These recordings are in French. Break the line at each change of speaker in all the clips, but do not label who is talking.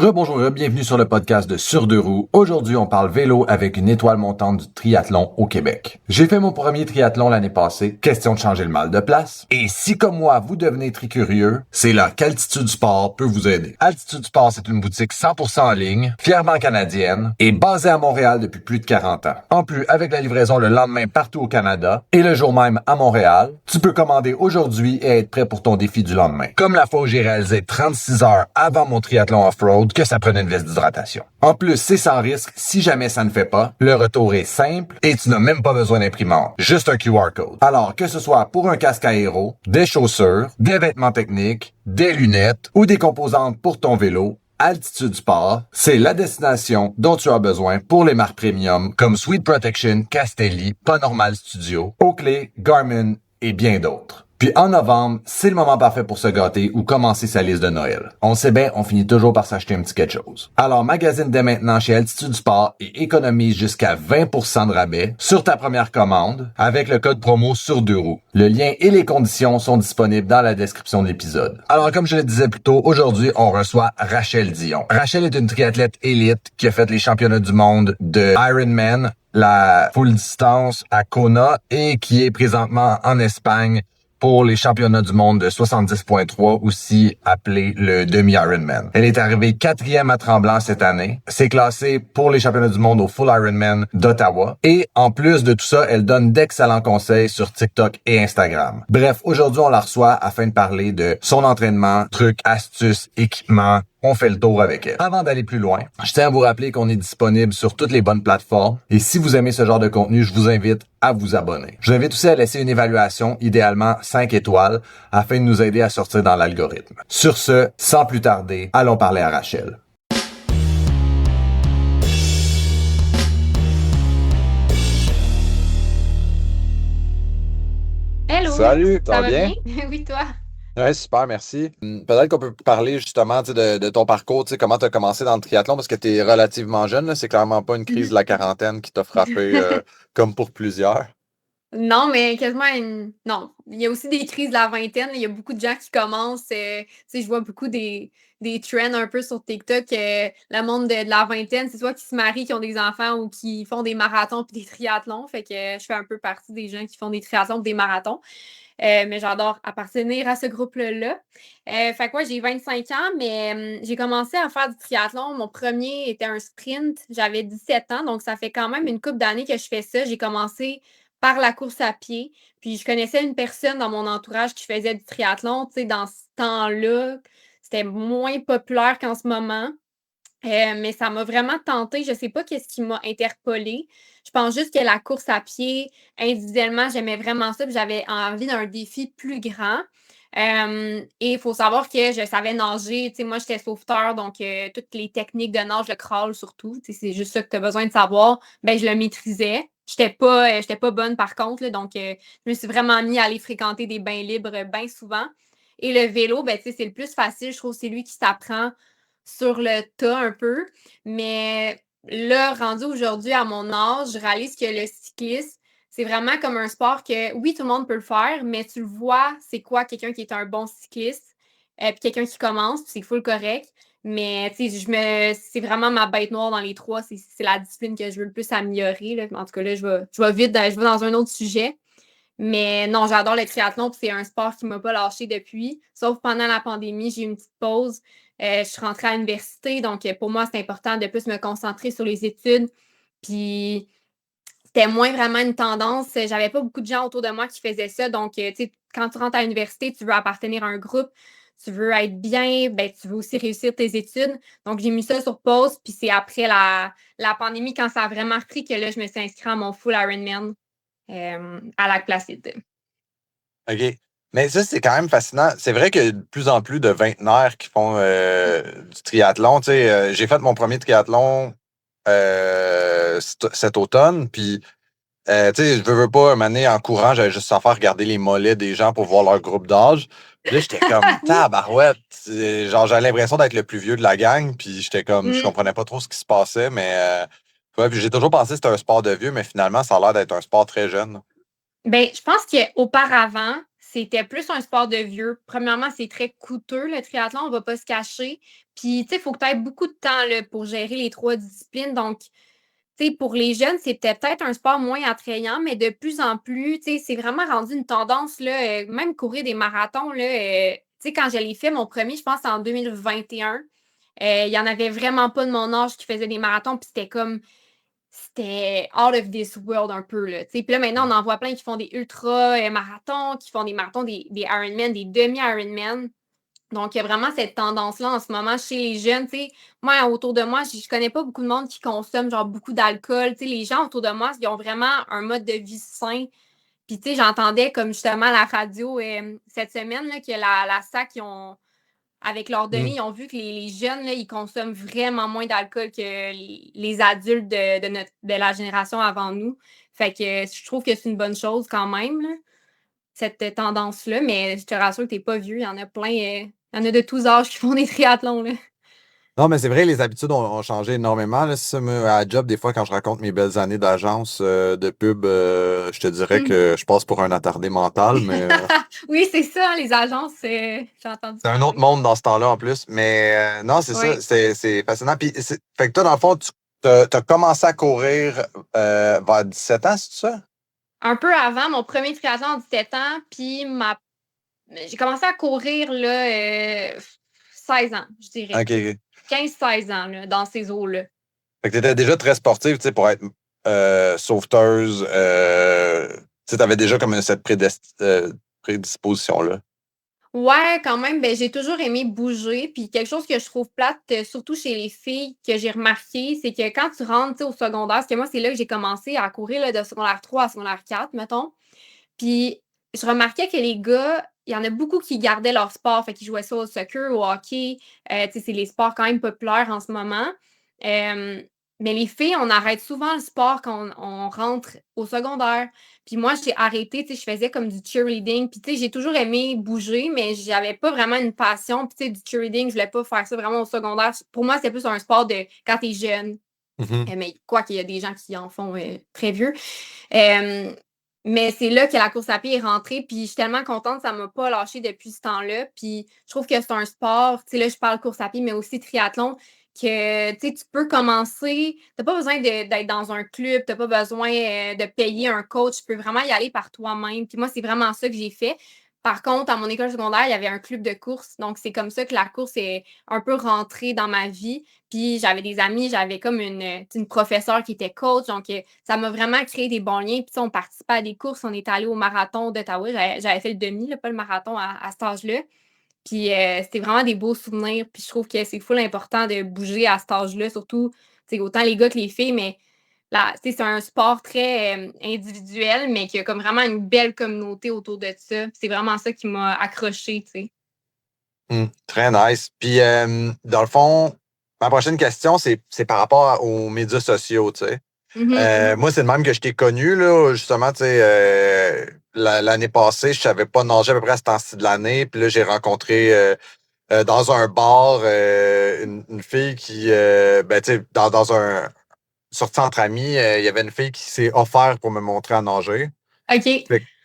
Rebonjour, bienvenue sur le podcast de Sur deux roues. Aujourd'hui, on parle vélo avec une étoile montante du triathlon au Québec. J'ai fait mon premier triathlon l'année passée, question de changer le mal de place. Et si comme moi, vous devenez tricurieux, c'est là qu'Altitude Sport peut vous aider. Altitude Sport, c'est une boutique 100% en ligne, fièrement canadienne et basée à Montréal depuis plus de 40 ans. En plus, avec la livraison le lendemain partout au Canada et le jour même à Montréal, tu peux commander aujourd'hui et être prêt pour ton défi du lendemain. Comme la fois où j'ai réalisé 36 heures avant mon triathlon off-road, que ça prenait une veste d'hydratation. En plus, c'est sans risque si jamais ça ne fait pas. Le retour est simple et tu n'as même pas besoin d'imprimante. Juste un QR code. Alors, que ce soit pour un casque aéro, des chaussures, des vêtements techniques, des lunettes ou des composantes pour ton vélo, Altitude Sport, c'est la destination dont tu as besoin pour les marques premium comme Sweet Protection, Castelli, Pas-Normal Studio, Oakley, Garmin et bien d'autres. Puis en novembre, c'est le moment parfait pour se gâter ou commencer sa liste de Noël. On sait bien, on finit toujours par s'acheter un petit quelque chose. Alors magasine dès maintenant chez Altitude Sport et économise jusqu'à 20% de rabais sur ta première commande avec le code promo sur deux roues. Le lien et les conditions sont disponibles dans la description de l'épisode. Alors comme je le disais plus tôt, aujourd'hui on reçoit Rachel Dion. Rachel est une triathlète élite qui a fait les championnats du monde de Ironman, la full distance à Kona et qui est présentement en Espagne pour les championnats du monde de 70.3, aussi appelé le demi-Ironman. Elle est arrivée 4e à Tremblant cette année. C'est classé pour les championnats du monde au Full Ironman d'Ottawa. Et en plus de tout ça, elle donne d'excellents conseils sur TikTok et Instagram. Bref, aujourd'hui, on la reçoit afin de parler de son entraînement, trucs, astuces, équipements. On fait le tour avec elle. Avant d'aller plus loin, je tiens à vous rappeler qu'on est disponible sur toutes les bonnes plateformes. Et si vous aimez ce genre de contenu, je vous invite à vous abonner. Je vous invite aussi à laisser une évaluation, idéalement 5 étoiles, afin de nous aider à sortir dans l'algorithme. Sur ce, sans plus tarder, allons parler à Rachel.
Hello,
Salut, ça
ça
va
va
bien?
bien? Oui, toi?
Ouais, super, merci. Peut-être qu'on peut parler justement tu sais, de ton parcours, tu sais, comment tu as commencé dans le triathlon, parce que tu es relativement jeune, là, c'est clairement pas une crise de
Mhm.
la quarantaine qui t'a frappé comme pour plusieurs.
Non, mais quasiment non. Il y a aussi des crises de la vingtaine. Il y a beaucoup de gens qui commencent. Tu sais, je vois beaucoup des trends un peu sur TikTok. Le monde de la vingtaine, c'est soit qui se marient, qui ont des enfants ou qui font des marathons puis des triathlons. Fait que je fais un peu partie des gens qui font des triathlons et des marathons. Mais j'adore appartenir à ce groupe-là. Fait que moi, j'ai 25 ans, mais j'ai commencé à faire du triathlon. Mon premier était un sprint. J'avais 17 ans, donc ça fait quand même une couple d'années que je fais ça. J'ai commencé par la course à pied. Puis je connaissais une personne dans mon entourage qui faisait du triathlon. Tu sais, dans ce temps-là, c'était moins populaire qu'en ce moment. Mais ça m'a vraiment tentée. Je sais pas qu'est-ce qui m'a interpellée. Je pense juste que la course à pied, individuellement, j'aimais vraiment ça, puis j'avais envie d'un défi plus grand. Et il faut savoir que je savais nager. Tu sais, moi, j'étais sauveteur, donc toutes les techniques de nage, le crawl surtout, tu sais, c'est juste ça que tu as besoin de savoir. Ben, je le maîtrisais. J'étais pas bonne par contre, là, donc je me suis vraiment mis à aller fréquenter des bains libres bien souvent. Et le vélo, ben, tu sais, c'est le plus facile. Je trouve que c'est lui qui s'apprend sur le tas un peu. Mais là, rendu aujourd'hui à mon âge, je réalise que le cyclisme, c'est vraiment comme un sport que, oui, tout le monde peut le faire, mais tu le vois, c'est quoi quelqu'un qui est un bon cycliste, puis quelqu'un qui commence, puis c'est full correct. Mais tu sais, c'est vraiment ma bête noire dans les trois. C'est la discipline que je veux le plus améliorer. Là. En tout cas, là, je vais vite, je vais dans un autre sujet. Mais non, j'adore le triathlon, puis c'est un sport qui ne m'a pas lâché depuis. Sauf pendant la pandémie, j'ai eu une petite pause. Je suis rentrée à l'université, donc pour moi, c'est important de plus me concentrer sur les études. Puis c'était moins vraiment une tendance. J'avais pas beaucoup de gens autour de moi qui faisaient ça. Donc, tu sais, quand tu rentres à l'université, tu veux appartenir à un groupe, tu veux être bien, ben, tu veux aussi réussir tes études. Donc, j'ai mis ça sur pause. Puis c'est après la pandémie, quand ça a vraiment repris, que là, je me suis inscrite à mon full Ironman à Lac-Placide.
OK. Mais ça, c'est quand même fascinant. C'est vrai qu'il y a de plus en plus de vingtenaires qui font du triathlon. Tu sais, j'ai fait mon premier triathlon cet automne, puis tu sais, je veux pas, un moment donné, en courant, j'avais juste à faire regarder les mollets des gens pour voir leur groupe d'âge. Puis là, j'étais comme, tabarouette. Genre, j'avais l'impression d'être le plus vieux de la gang. Puis j'étais comme, je
Mm.
comprenais pas trop ce qui se passait. Mais ouais, puis j'ai toujours pensé que c'était un sport de vieux, mais finalement, ça a l'air d'être un sport très jeune.
Ben, je pense qu'auparavant, c'était plus un sport de vieux. Premièrement, c'est très coûteux, le triathlon, on va pas se cacher. Puis, tu sais, il faut que tu aies beaucoup de temps là, pour gérer les 3 disciplines. Donc, tu sais, pour les jeunes, c'est peut-être un sport moins attrayant, mais de plus en plus, tu sais, c'est vraiment rendu une tendance, là, même courir des marathons, là, tu sais, quand je l'ai fait, mon premier, je pense, c'est en 2021. Il y en avait vraiment pas de mon âge qui faisait des marathons, puis c'était out of this world un peu, là, tu sais. Puis là, maintenant, on en voit plein qui font des ultra-marathons, qui font des marathons, des Ironman, des demi-Ironman. Donc, il y a vraiment cette tendance-là en ce moment chez les jeunes. Tu sais, moi, autour de moi, je connais pas beaucoup de monde qui consomme genre beaucoup d'alcool. Tu sais, les gens autour de moi, ils ont vraiment un mode de vie sain. Puis, tu sais, j'entendais comme justement à la radio cette semaine là, que la SAC, avec leurs données, ils ont vu que les jeunes, là, ils consomment vraiment moins d'alcool que les adultes de la génération avant nous. Fait que je trouve que c'est une bonne chose quand même, là, cette tendance-là. Mais je te rassure que t'es pas vieux. Il y en a plein. Il y en a de tous âges qui font des triathlons, là.
Non, mais c'est vrai, les habitudes ont changé énormément. Là. Ça, moi, à la job, des fois, quand je raconte mes belles années d'agence de pub, je te dirais que je passe pour un attardé mental, mais
Oui, c'est ça, les agences, j'ai entendu
c'est un autre
parler.
monde dans ce temps-là en plus. Mais non, c'est ça,
Oui.
c'est fascinant. Puis, fait que toi, dans le fond, tu as commencé à courir vers 17 ans, c'est ça?
Un peu avant, mon premier triathlon à 17 ans, puis j'ai commencé à courir là, 16 ans, je dirais.
OK. OK.
15-16 ans, là, dans ces eaux-là.
Fait que tu étais déjà très sportive, tu sais, pour être sauveteuse. Tu sais, tu avais déjà comme cette prédisposition-là.
Ouais, quand même, ben, j'ai toujours aimé bouger. Puis quelque chose que je trouve plate, surtout chez les filles, que j'ai remarqué, c'est que quand tu rentres, tu sais, au secondaire, parce que moi, c'est là que j'ai commencé à courir là, de secondaire 3 à secondaire 4, mettons. Puis je remarquais que les gars, il y en a beaucoup qui gardaient leur sport, fait qu'ils jouaient ça au soccer, au hockey. Tu sais, c'est les sports quand même populaires en ce moment. Euh, mais les filles, on arrête souvent le sport quand on rentre au secondaire. Puis moi, j'ai arrêté, tu sais, je faisais comme du cheerleading. Puis tu sais, j'ai toujours aimé bouger, mais j'avais pas vraiment une passion. Puis tu sais, du cheerleading, je voulais pas faire ça vraiment au secondaire. Pour moi, c'est plus un sport de quand t'es jeune.
Mhm.
Mais quoi qu'il y a des gens qui en font très vieux. Euh, mais c'est là que la course à pied est rentrée, puis je suis tellement contente, ça m'a pas lâché depuis ce temps-là. Puis je trouve que c'est un sport, tu sais, là, je parle course à pied, mais aussi triathlon, que tu sais, tu peux commencer, t'as pas besoin d'être dans un club, t'as pas besoin de payer un coach, tu peux vraiment y aller par toi-même. Puis moi, c'est vraiment ça que j'ai fait. Par contre, à mon école secondaire, il y avait un club de course, donc c'est comme ça que la course est un peu rentrée dans ma vie. Puis j'avais des amis, j'avais comme une professeure qui était coach. Donc, ça m'a vraiment créé des bons liens. Puis on participait à des courses. On est allé au marathon d'Ottawa. J'avais fait le demi, là, pas le marathon à cet âge-là. Puis c'était vraiment des beaux souvenirs. Puis je trouve que c'est full important de bouger à cet âge-là, surtout autant les gars que les filles, mais là, c'est un sport très individuel, mais qui a comme vraiment une belle communauté autour de ça. C'est vraiment ça qui m'a accroché, tu sais.
Très nice. Puis, dans le fond, ma prochaine question, c'est par rapport aux médias sociaux, tu sais. Moi, c'est le même que je t'ai connu, là, justement, tu sais, l'année passée, je savais pas nager à peu près à ce temps-ci de l'année. Puis là, j'ai rencontré dans un bar une fille qui, ben, tu sais, dans un sortie entre amis, il y avait une fille qui s'est offerte pour me montrer à nager.
OK.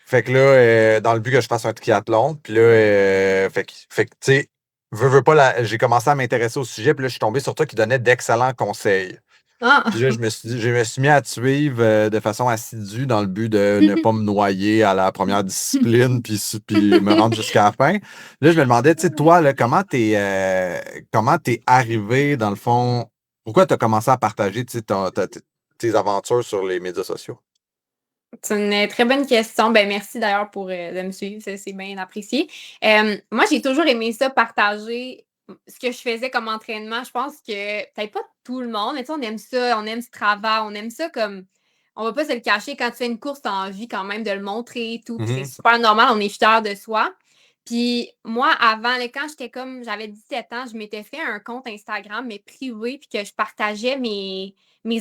Fait que là, dans le but que je fasse un triathlon, puis là, fait que, tu sais, veux pas, j'ai commencé à m'intéresser au sujet, puis là, je suis tombé sur toi qui donnait d'excellents conseils.
Ah.
Puis là, je me suis mis à te suivre de façon assidue dans le but de ne pas me noyer à la première discipline, puis me rendre jusqu'à la fin. Là, je me demandais, tu sais, toi, là, comment t'es arrivé, dans le fond, pourquoi tu as commencé à partager, tu sais, tes aventures sur les médias sociaux?
C'est une très bonne question. Ben, merci d'ailleurs pour de me suivre, ça, c'est bien apprécié. Moi, j'ai toujours aimé ça, partager ce que je faisais comme entraînement. Je pense que peut-être pas tout le monde, mais tu sais, on aime ça, on aime ce travail, on aime ça comme on va pas se le cacher. Quand tu fais une course, tu as envie quand même de le montrer et tout. Puis c'est super normal, on est fiers de soi. Puis moi, avant, là, quand j'avais 17 ans, je m'étais fait un compte Instagram, mais privé, puis que je partageais mes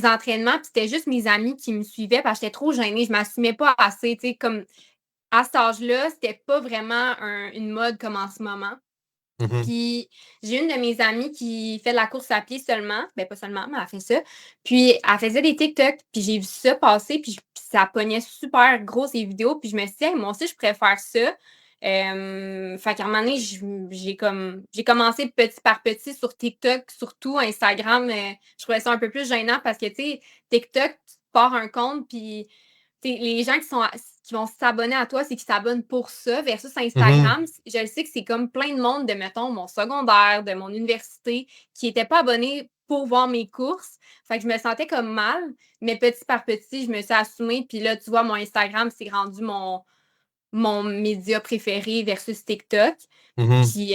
entraînements, puis c'était juste mes amis qui me suivaient parce que j'étais trop gênée, je m'assumais pas assez, tu sais, comme à cet âge-là, c'était pas vraiment une mode comme en ce moment.
Mhm.
Puis j'ai une de mes amies qui fait de la course à pied seulement, ben pas seulement, mais elle fait ça. Puis elle faisait des TikTok, puis j'ai vu ça passer, puis ça pognait super gros ces vidéos, puis je me suis dit, hey, moi aussi je pourrais faire ça. Fait qu'à un moment donné, j'ai commencé petit par petit sur TikTok, surtout Instagram. Je trouvais ça un peu plus gênant parce que, tu sais, TikTok, tu pars un compte, puis les gens qui vont s'abonner à toi, c'est qu'ils s'abonnent pour ça, versus Instagram. Je le sais que c'est comme plein de monde de, mettons, mon secondaire, de mon université, qui n'étaient pas abonnés pour voir mes courses. Fait que je me sentais comme mal, mais petit par petit, je me suis assumée. Puis là, tu vois, mon Instagram, c'est rendu mon média préféré versus TikTok. Puis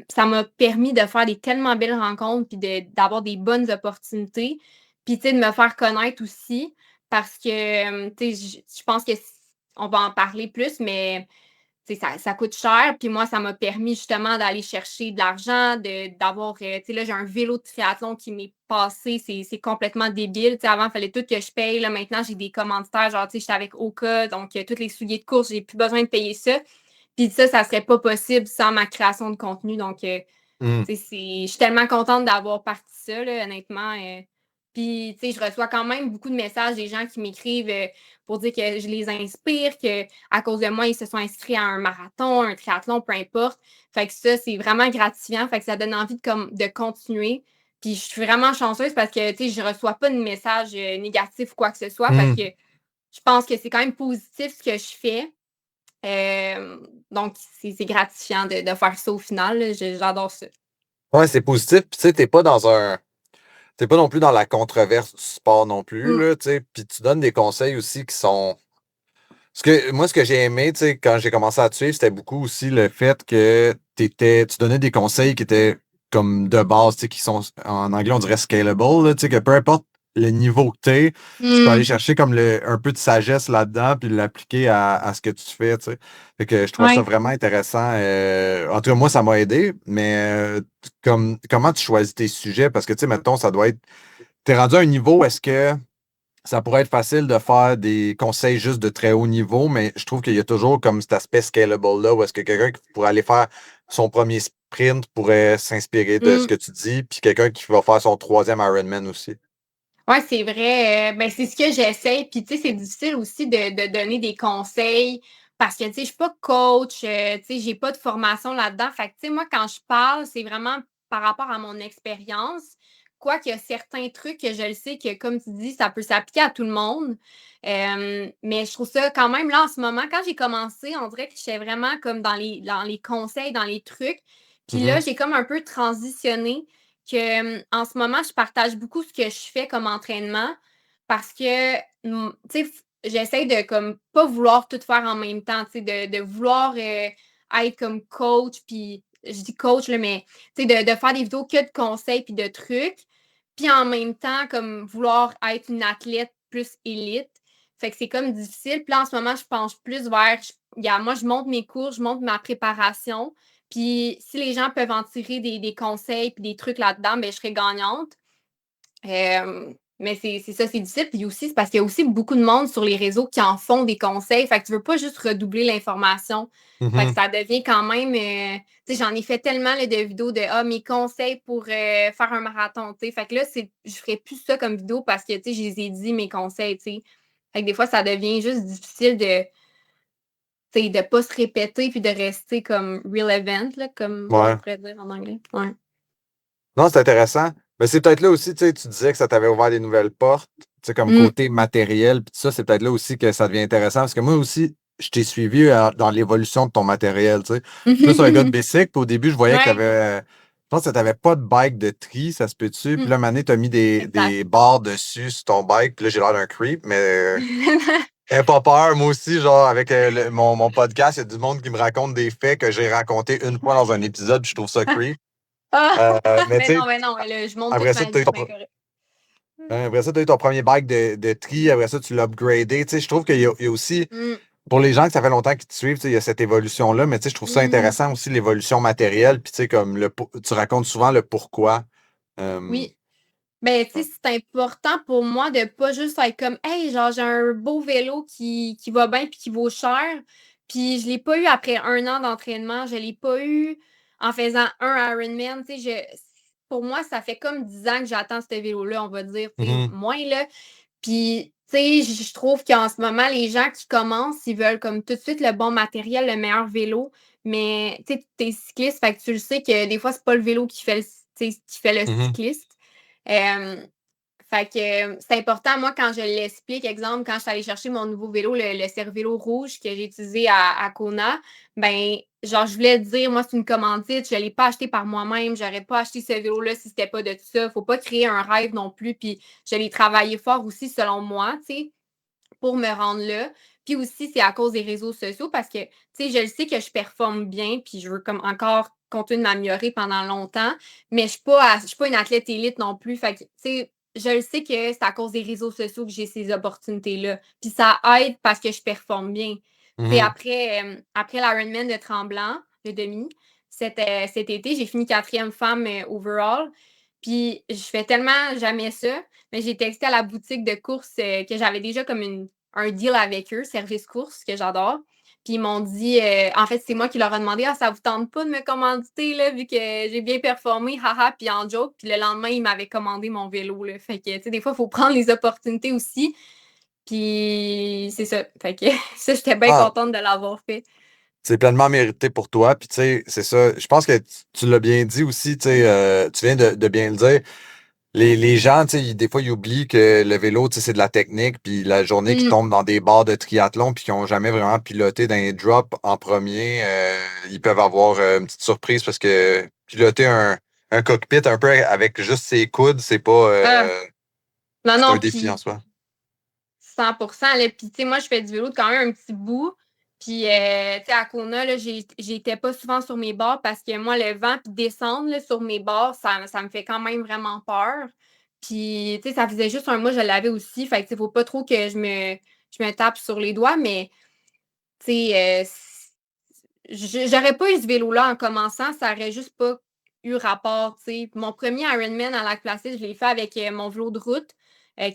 ça m'a permis de faire des tellement belles rencontres, puis d'avoir des bonnes opportunités. Puis, tu sais, de me faire connaître aussi, parce que, tu sais, je pense qu'on va en parler plus, mais tu sais, ça coûte cher. Puis moi, ça m'a permis justement d'aller chercher de l'argent, d'avoir, tu sais, là, j'ai un vélo de triathlon qui m'est passé, c'est complètement débile. Tu sais, avant, il fallait tout que je paye. Là, maintenant, j'ai des commanditaires, genre, tu sais, j'étais avec Oka, donc tous les souliers de course, j'ai plus besoin de payer ça. Puis ça serait pas possible sans ma création de contenu. Donc, tu sais, je suis tellement contente d'avoir parti ça, là, honnêtement. Puis, tu sais, je reçois quand même beaucoup de messages des gens qui m'écrivent pour dire que je les inspire, qu'à cause de moi, ils se sont inscrits à un marathon, un triathlon, peu importe. Fait que ça, c'est vraiment gratifiant. Fait que ça donne envie de continuer. Puis, je suis vraiment chanceuse parce que, tu sais, je reçois pas de messages négatifs ou quoi que ce soit. Fait que je pense que c'est quand même positif ce que je fais. Donc, c'est gratifiant de faire ça au final. Là. J'adore ça.
Ouais, c'est positif. Puis, tu sais, t'es pas non plus dans la controverse du sport non plus, là, tu sais. Puis, tu donnes des conseils aussi qui sont. Moi, ce que j'ai aimé, tu sais, quand j'ai commencé à te suivre, c'était beaucoup aussi le fait que tu donnais des conseils qui étaient comme de base, tu sais, qui sont, en anglais, on dirait scalable, là, tu sais, que peu importe le niveau que t'es, tu peux aller chercher comme un peu de sagesse là-dedans puis l'appliquer à ce que tu fais, tu sais. Fait que je trouve ça vraiment intéressant. En tout cas, moi, ça m'a aidé, mais comment tu choisis tes sujets? Parce que, tu sais, mettons, ça doit être. T'es rendu à un niveau, est-ce que ça pourrait être facile de faire des conseils juste de très haut niveau, mais je trouve qu'il y a toujours comme cet aspect scalable-là où est-ce que quelqu'un qui pourrait aller faire son premier sprint pourrait s'inspirer de ce que tu dis, puis quelqu'un qui va faire son troisième Ironman aussi.
Oui, c'est vrai. Ben, c'est ce que j'essaie. Puis, tu sais, c'est difficile aussi de donner des conseils parce que, tu sais, je suis pas coach, tu sais, j'ai pas de formation là-dedans. Fait que, tu sais, moi, quand je parle, c'est vraiment par rapport à mon expérience. Quoique, il y a certains trucs que je le sais que, comme tu dis, ça peut s'appliquer à tout le monde. Mais je trouve ça quand même, là, en ce moment, quand j'ai commencé, on dirait que j'étais vraiment comme dans les conseils, dans les trucs. Puis là, j'ai comme un peu transitionné que, en ce moment, je partage beaucoup ce que je fais comme entraînement parce que, tu sais, j'essaie de comme pas vouloir tout faire en même temps, tu sais, de vouloir être comme coach, puis je dis coach, là, mais tu sais, de faire des vidéos que de conseils puis de trucs, puis en même temps, comme vouloir être une athlète plus élite. Fait que c'est comme difficile. Puis là, en ce moment, je penche plus vers, moi, je monte mes cours, je monte ma préparation. Puis si les gens peuvent en tirer des conseils puis des trucs là-dedans, ben, je serais gagnante. Mais c'est ça, c'est difficile. Puis aussi, c'est parce qu'il y a aussi beaucoup de monde sur les réseaux qui en font des conseils. Fait que tu veux pas juste redoubler l'information. Fait que ça devient quand même. Tu sais, j'en ai fait tellement là, de vidéos de mes conseils pour faire un marathon. T'sais. Fait que là, je ferais plus ça comme vidéo parce que je les ai dit mes conseils. T'sais. Fait que des fois, ça devient juste difficile de ne pas se répéter puis de rester comme relevant, là, comme on
Ouais.
pourrait dire en anglais. Ouais.
Non, c'est intéressant. Mais c'est peut-être là aussi, tu sais, tu disais que ça t'avait ouvert des nouvelles portes, tu sais, comme côté matériel, puis tout ça, c'est peut-être là aussi que ça devient intéressant. Parce que moi aussi, je t'ai suivi dans l'évolution de ton matériel, tu sais. Toi, c'est un gars de bicycle, puis au début, je voyais que t'avais. Je pense que t'avais pas de bike de tri, ça se peut-tu? Puis là, Mané, t'as mis des barres dessus sur ton bike, puis là, j'ai l'air d'un creep, mais. Aie pas peur, moi aussi, genre, avec mon podcast, il y a du monde qui me raconte des faits que j'ai racontés une fois dans un épisode, puis je trouve ça creep. Mais tu sais,
mais non, là, je monte
après
toute
ça,
ma
tu as
vie,
eu
c'est bien correct.
après ça, tu as eu ton premier bike de tri, après ça, tu l'as upgradé. Tu sais, je trouve qu'il y a aussi, pour les gens que ça fait longtemps qu'ils te suivent, tu sais, il y a cette évolution-là, mais tu sais, je trouve ça intéressant aussi, l'évolution matérielle, puis tu sais, comme tu racontes souvent le pourquoi.
Oui. Ben, tu sais, c'est important pour moi de pas juste être comme, hey, genre, j'ai un beau vélo qui va bien puis qui vaut cher. Puis je l'ai pas eu après 1 an d'entraînement. Je l'ai pas eu en faisant un Ironman. Tu sais, pour moi, ça fait comme 10 ans que j'attends ce vélo-là, on va dire. Tu sais, moins, là. Puis sais, je trouve qu'en ce moment, les gens qui commencent, ils veulent comme tout de suite le bon matériel, le meilleur vélo. Mais tu sais, tu es cycliste, fait que tu le sais que des fois, c'est pas le vélo qui fait le
Mhm.
cycliste. Hem, Fait que c'est important, moi, quand je l'explique, exemple, quand je suis allée chercher mon nouveau vélo, le Cervélo rouge que j'ai utilisé à Kona, ben, genre, je voulais dire, moi, c'est une commandite, je ne l'ai pas acheté par moi-même, j'aurais pas acheté ce vélo-là si c'était pas de tout ça. Faut pas créer un rêve non plus, puis je l'ai travaillé fort aussi, selon moi, tu sais, pour me rendre là. Puis aussi, c'est à cause des réseaux sociaux parce que, tu sais, je le sais que je performe bien, puis je veux comme encore continuer de m'améliorer pendant longtemps, mais je suis pas une athlète élite non plus. Fait que, tu sais, je le sais que c'est à cause des réseaux sociaux que j'ai ces opportunités-là. Puis ça aide parce que je performe bien. Tu sais,
Mhm.
après l'Ironman de Tremblant, le demi, cet été, j'ai fini 4e femme overall. Puis je fais tellement jamais ça, mais j'ai texté à la boutique de course que j'avais déjà comme un deal avec eux, service course, que j'adore. Puis ils m'ont dit, en fait, c'est moi qui leur ai demandé, ah, ça vous tente pas de me commanditer, là, vu que j'ai bien performé, haha, puis en joke. Puis le lendemain, ils m'avaient commandé mon vélo, là. Fait que, tu sais, des fois, il faut prendre les opportunités aussi. Puis c'est ça. Fait que ça, j'étais bien
Ah,
contente de l'avoir fait.
c'est pleinement mérité pour toi. Puis, tu sais, c'est ça. Je pense que tu l'as bien dit aussi. Tu sais, tu viens de bien le dire. Les gens, tu sais, des fois, ils oublient que le vélo, tu sais, c'est de la technique. Puis la journée qu'ils
Mm.
tombent dans des barres de triathlon puis qu'ils n'ont jamais vraiment piloté dans les drops en premier, ils peuvent avoir une petite surprise parce que piloter un cockpit un peu avec juste ses coudes, c'est pas
Ah, non,
c'est un
non,
défi en
puis
soi.
100%. Là. Puis, tu sais, moi, je fais du vélo de quand même un petit bout. Puis, tu sais, à Kona, là, j'étais pas souvent sur mes bords parce que moi, le vent, puis descendre là, sur mes bords, ça me fait quand même vraiment peur. Puis, tu sais, ça faisait juste un mois, je l'avais aussi. Fait que, tu sais, faut pas trop que je me tape sur les doigts, mais, tu sais, j'aurais pas eu ce vélo-là en commençant, ça aurait juste pas eu rapport, tu sais. Mon premier Ironman à Lac Placide, je l'ai fait avec mon vélo de route,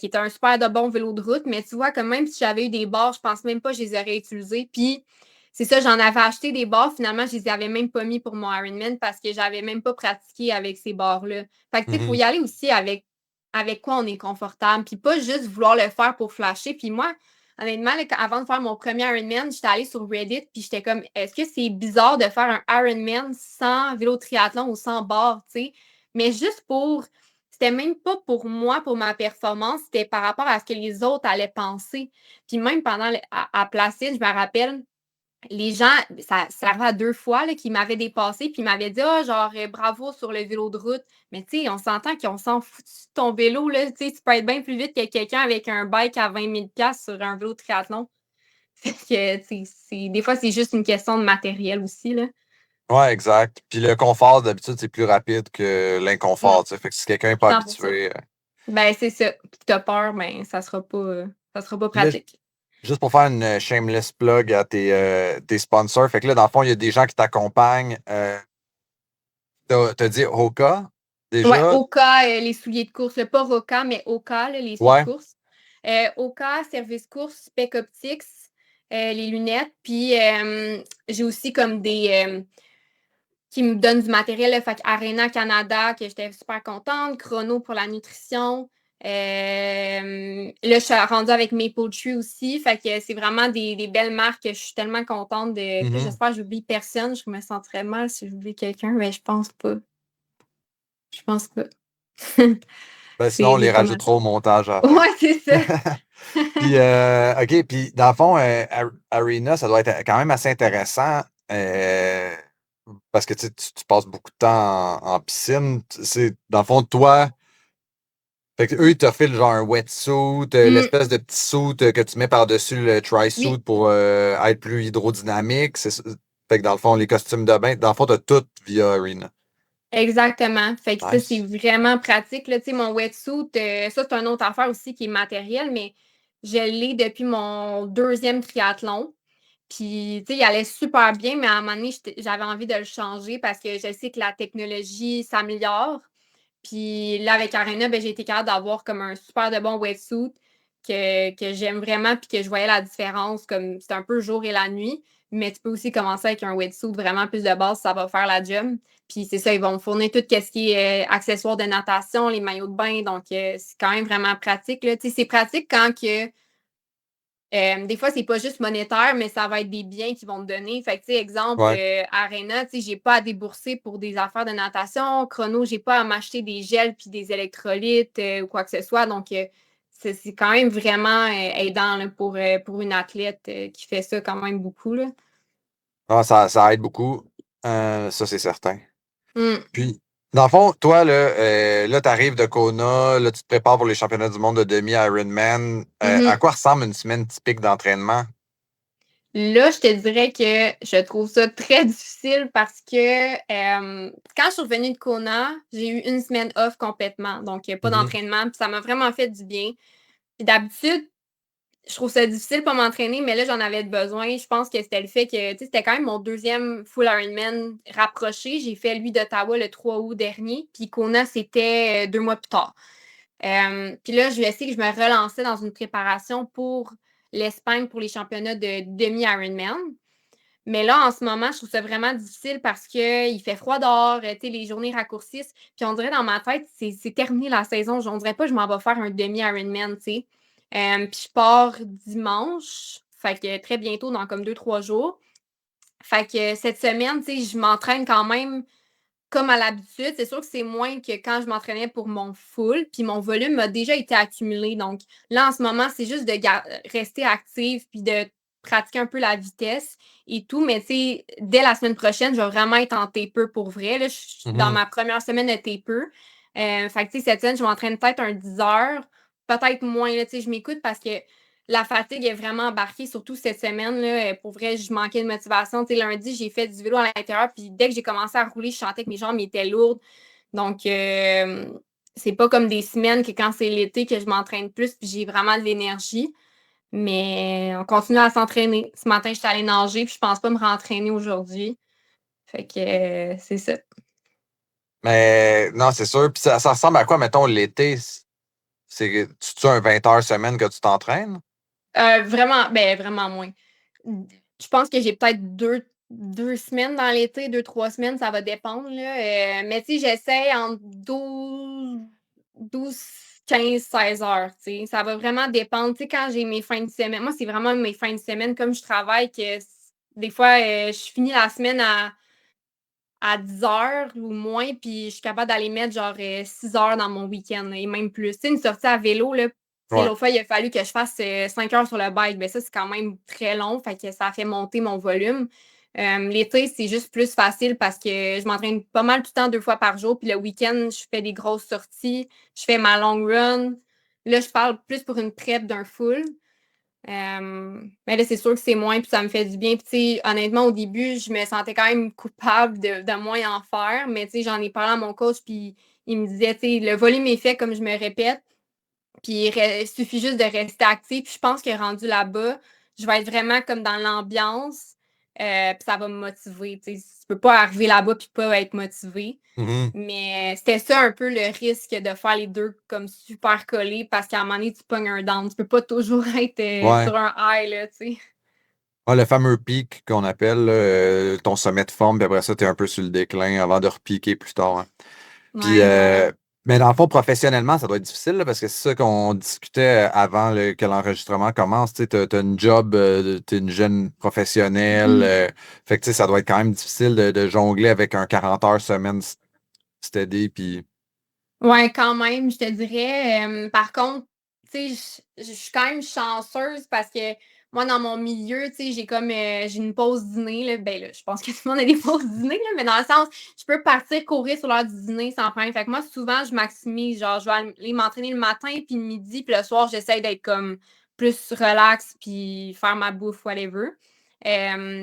qui était un super de bon vélo de route, mais tu vois que même si j'avais eu des barres, je pense même pas que je les aurais utilisés. Puis, c'est ça, j'en avais acheté des barres, finalement, je les avais même pas mis pour mon Ironman parce que j'avais même pas pratiqué avec ces barres-là. Fait que, tu sais, il faut
Mhm.
y aller aussi avec quoi on est confortable, puis pas juste vouloir le faire pour flasher. Puis moi, honnêtement, là, avant de faire mon premier Ironman, j'étais allée sur Reddit, puis j'étais comme, est-ce que c'est bizarre de faire un Ironman sans vélo triathlon ou sans barre, tu sais? Mais juste pour. C'était même pas pour moi, pour ma performance, c'était par rapport à ce que les autres allaient penser. Puis même pendant à Placide, je me rappelle, les gens, ça arrivait à 2 fois là, qu'ils m'avaient dépassé, puis ils m'avaient dit ah, genre bravo sur le vélo de route. Mais tu sais, on s'entend qu'on s'en fout de ton vélo, là. Tu sais, tu peux être bien plus vite que quelqu'un avec un bike à 20 000 sur un vélo de triathlon. Fait que, tu sais, des fois, c'est juste une question de matériel aussi, là.
Ouais, exact. Puis le confort, d'habitude, c'est plus rapide que
Mm,
l'inconfort. Tu sais. Fait que si quelqu'un n'est pas
100%.
habitué.
Ben, c'est ça. Puis t'as peur, ben, ça sera pas
Puis là,
pratique.
juste pour faire une shameless plug à tes sponsors, fait que là, dans le fond, il y a des gens qui t'accompagnent. T'as dit Hoka
Ouais,
déjà?
Oka, les souliers de course. Pas Roka, mais Oka, là, les souliers de
Ouais.
course. Oka, service course, Spec Optics, les lunettes. Puis j'ai aussi comme des qui me donnent du matériel. Là, fait que Arena Canada, que j'étais super contente. Chrono pour la nutrition. Là, je suis rendue avec Maple Tree aussi. Fait que c'est vraiment des belles marques. Je suis tellement contente de. Puis
Mhm.
j'espère que j'oublie personne. Je me sentirais mal si j'oublie quelqu'un, mais je pense pas. Je pense pas.
Ben, sinon, on les
C'est pas mal ça.
rajoutera au montage à la fin.
Ouais, c'est ça.
Puis, OK, puis dans le fond, Arena, ça doit être quand même assez intéressant parce que tu passes beaucoup de temps en piscine. C'est, dans le fond, toi, fait que eux, ils t'offrent genre un wetsuit,
Mm,
l'espèce de petit suit que tu mets par-dessus le tri-suit
oui,
pour être plus hydrodynamique. Fait que dans le fond, les costumes de bain, dans le fond, t'as tout via Arena.
exactement. Fait que ça, c'est
Nice.
vraiment pratique. Là, tu sais, mon wetsuit, ça, c'est une autre affaire aussi qui est matériel, mais je l'ai depuis mon deuxième triathlon. Puis, tu sais, il allait super bien, mais à un moment donné, j'avais envie de le changer parce que je sais que la technologie s'améliore. Puis là, avec Arena, ben, j'ai été capable d'avoir comme un super de bon wetsuit que j'aime vraiment puis que je voyais la différence comme c'est un peu jour et la nuit. Mais tu peux aussi commencer avec un wetsuit vraiment plus de base, ça va faire la job. Puis c'est ça, ils vont me fournir tout ce qui est accessoires de natation, les maillots de bain. Donc, c'est quand même vraiment pratique. Là. Tu sais, c'est pratique quand que Des fois, c'est pas juste monétaire, mais ça va être des biens qu'ils vont te donner. Fait que, tu sais, exemple,
Ouais.
Arena, tu sais, j'ai pas à débourser pour des affaires de natation. Chrono, j'ai pas à m'acheter des gels puis des électrolytes ou quoi que ce soit. Donc, c'est quand même vraiment aidant là, pour une athlète qui fait ça quand même beaucoup, là.
Ah, ça aide beaucoup. Ça, c'est certain.
Mm.
Puis, dans le fond, toi, là, tu arrives de Kona, là, tu te prépares pour les championnats du monde de demi-Ironman. À
Mhm.
quoi ressemble une semaine typique d'entraînement?
Là, je te dirais que je trouve ça très difficile parce que quand je suis revenue de Kona, j'ai eu une semaine off complètement. Donc, pas d'entraînement. Puis ça m'a vraiment fait du bien. Puis d'habitude, je trouve ça difficile pour m'entraîner, mais là, j'en avais besoin. Je pense que c'était le fait que, tu sais, c'était quand même mon deuxième full Ironman rapproché. J'ai fait lui d'Ottawa le 3 août dernier, puis Kona, c'était 2 mois plus tard. Puis là, je sais que je me relançais dans une préparation pour l'Espagne pour les championnats de demi-Ironman. Mais là, en ce moment, je trouve ça vraiment difficile parce qu'il fait froid dehors, les journées raccourcissent. Puis on dirait dans ma tête, c'est terminé la saison. On dirait pas que je m'en vais faire un demi-Ironman, tu sais. Puis je pars dimanche, fait que très bientôt, dans comme 2, 3 jours. Fait que cette semaine, tu sais, je m'entraîne quand même comme à l'habitude. C'est sûr que c'est moins que quand je m'entraînais pour mon full, puis mon volume a déjà été accumulé. Donc là, en ce moment, c'est juste de rester active puis de pratiquer un peu la vitesse et tout. Mais tu sais, dès la semaine prochaine, je vais vraiment être en taper pour vrai. Là, je suis dans ma première semaine de taper. Fait que tu sais, cette semaine, je m'entraîne peut-être un 10 heures, peut-être moins. Là, tu sais, je m'écoute parce que la fatigue est vraiment embarquée, surtout cette semaine. Là, pour vrai, je manquais de motivation. Tu sais, lundi, j'ai fait du vélo à l'intérieur, puis dès que j'ai commencé à rouler, je sentais que mes jambes étaient lourdes. Donc, c'est pas comme des semaines que quand c'est l'été que je m'entraîne plus, puis j'ai vraiment de l'énergie. Mais on continue à s'entraîner. Ce matin, je suis allée nager, puis je pense pas me rentraîner aujourd'hui. Fait que c'est ça.
Mais non, c'est sûr. Puis ça ressemble à quoi, mettons, l'été? Tu un 20 heures semaine que tu t'entraînes?
Vraiment moins. Je pense que j'ai peut-être 2 semaines dans l'été, 2, 3 semaines, ça va dépendre, là. Mais tu sais, j'essaie entre 12, 15, 16 heures, tu sais. Ça va vraiment dépendre. Tu sais, quand j'ai mes fins de semaine, moi, c'est vraiment mes fins de semaine, comme je travaille, que des fois, je finis la semaine à 10 heures ou moins, puis je suis capable d'aller mettre genre 6 heures dans mon week-end et même plus. Tu sais, une sortie à vélo, là,
Ouais.
l'autre fois, il a fallu que je fasse 5 heures sur le bike. Ben ça, c'est quand même très long, fait que ça a fait monter mon volume. L'été, c'est juste plus facile parce que je m'entraîne pas mal tout le temps 2 fois par jour, puis le week-end, je fais des grosses sorties, je fais ma long run. Là, je parle plus pour une prep d'un full. Mais là, c'est sûr que c'est moins, puis ça me fait du bien. Puis, tu sais, honnêtement, au début, je me sentais quand même coupable de moins en faire. Mais, tu sais, j'en ai parlé à mon coach, puis il me disait, tu sais, le volume est fait, comme je me répète. Puis, il suffit juste de rester actif. Puis, je pense que rendu là-bas, je vais être vraiment comme dans l'ambiance. Puis, ça va me motiver. Tu sais, tu peux pas arriver là-bas puis pas être motivé. Mais c'était ça un peu le risque de faire les deux comme super collés parce qu'à un moment donné, tu pognes un down. Tu peux pas toujours être
Ouais.
sur un high, là, tu sais.
Ah, le fameux pic qu'on appelle là, ton sommet de forme, puis après ça, tu es un peu sur le déclin avant de repiquer plus tard. Hein. Puis,
Ouais.
mais dans le fond, professionnellement, ça doit être difficile là, parce que c'est ça qu'on discutait avant que l'enregistrement commence. Tu as une job, tu es une jeune professionnelle. Fait que tu sais, ça doit être quand même difficile de jongler avec un 40 heures semaine steady. Puis,
Ouais, quand même, je te dirais. Par contre, tu sais, je suis quand même chanceuse parce que moi, dans mon milieu, tu sais, j'ai une pause dîner, là. Ben là, je pense que tout le monde a des pauses dîner, là, mais dans le sens, je peux partir courir sur l'heure du dîner sans problème. Fait que moi, souvent, je maximise. Genre, je vais aller m'entraîner le matin, puis le midi, puis le soir, j'essaie d'être comme plus relax, puis faire ma bouffe, whatever.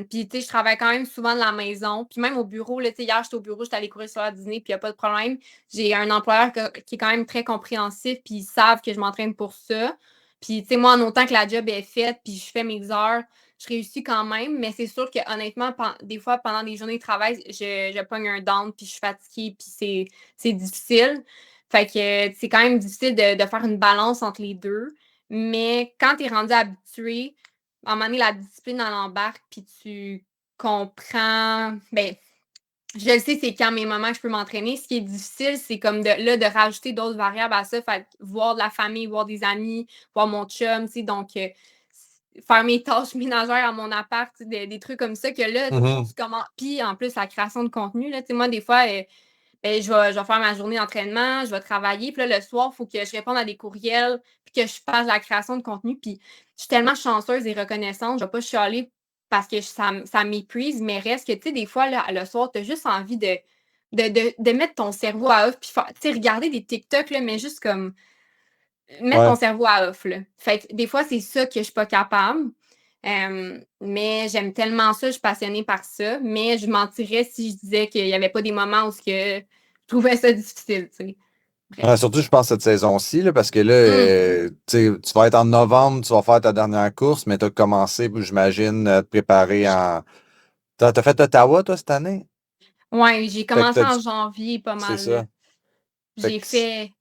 Puis, tu sais, je travaille quand même souvent de la maison. Puis même au bureau, là, tu sais, hier, j'étais au bureau, j'étais allée courir sur l'heure du dîner, puis il n'y a pas de problème. J'ai un employeur qui est quand même très compréhensif, puis ils savent que je m'entraîne pour ça. Puis, tu sais, moi, en autant que la job est faite, puis je fais mes heures, je réussis quand même. Mais c'est sûr que honnêtement, des fois, pendant des journées de travail, je pogne un down, puis je suis fatiguée, puis c'est difficile. Fait que c'est quand même difficile de faire une balance entre les deux. Mais quand tu es rendu habitué, à un moment donné, la discipline en embarque, puis tu comprends. Ben, je le sais, c'est quand mes moments que je peux m'entraîner. Ce qui est difficile, c'est comme de rajouter d'autres variables à ça. Fait voir de la famille, voir des amis, voir mon chum, tu sais. Donc, faire mes tâches ménagères à mon appart, des trucs comme ça que là, tu commences. Puis en plus, la création de contenu, là, moi, des fois, ben, je vais faire ma journée d'entraînement, je vais travailler. Puis là, le soir, il faut que je réponde à des courriels, puis que je fasse la création de contenu. Puis je suis tellement chanceuse et reconnaissante. Je ne vais pas chialer parce que ça m'épuise, mais reste que, tu sais, des fois, là, le soir, tu as juste envie de mettre ton cerveau à off, puis regarder des TikTok, là, mais juste comme mettre ton cerveau à off. Là. Fait que des fois, c'est ça que je suis pas capable. Mais j'aime tellement ça, je suis passionnée par ça. Mais je mentirais si je disais qu'il n'y avait pas des moments où je trouvais ça difficile. Tu sais.
Surtout, je pense, cette saison-ci, là, parce que là, tu vas être en novembre, tu vas faire ta dernière course, mais tu as commencé, j'imagine, à te préparer en. T'as fait Ottawa, toi, cette année?
Oui, j'ai
Fait que
commencé en janvier pas
c'est
mal. Là.
ça. Fait
J'ai
que
fait.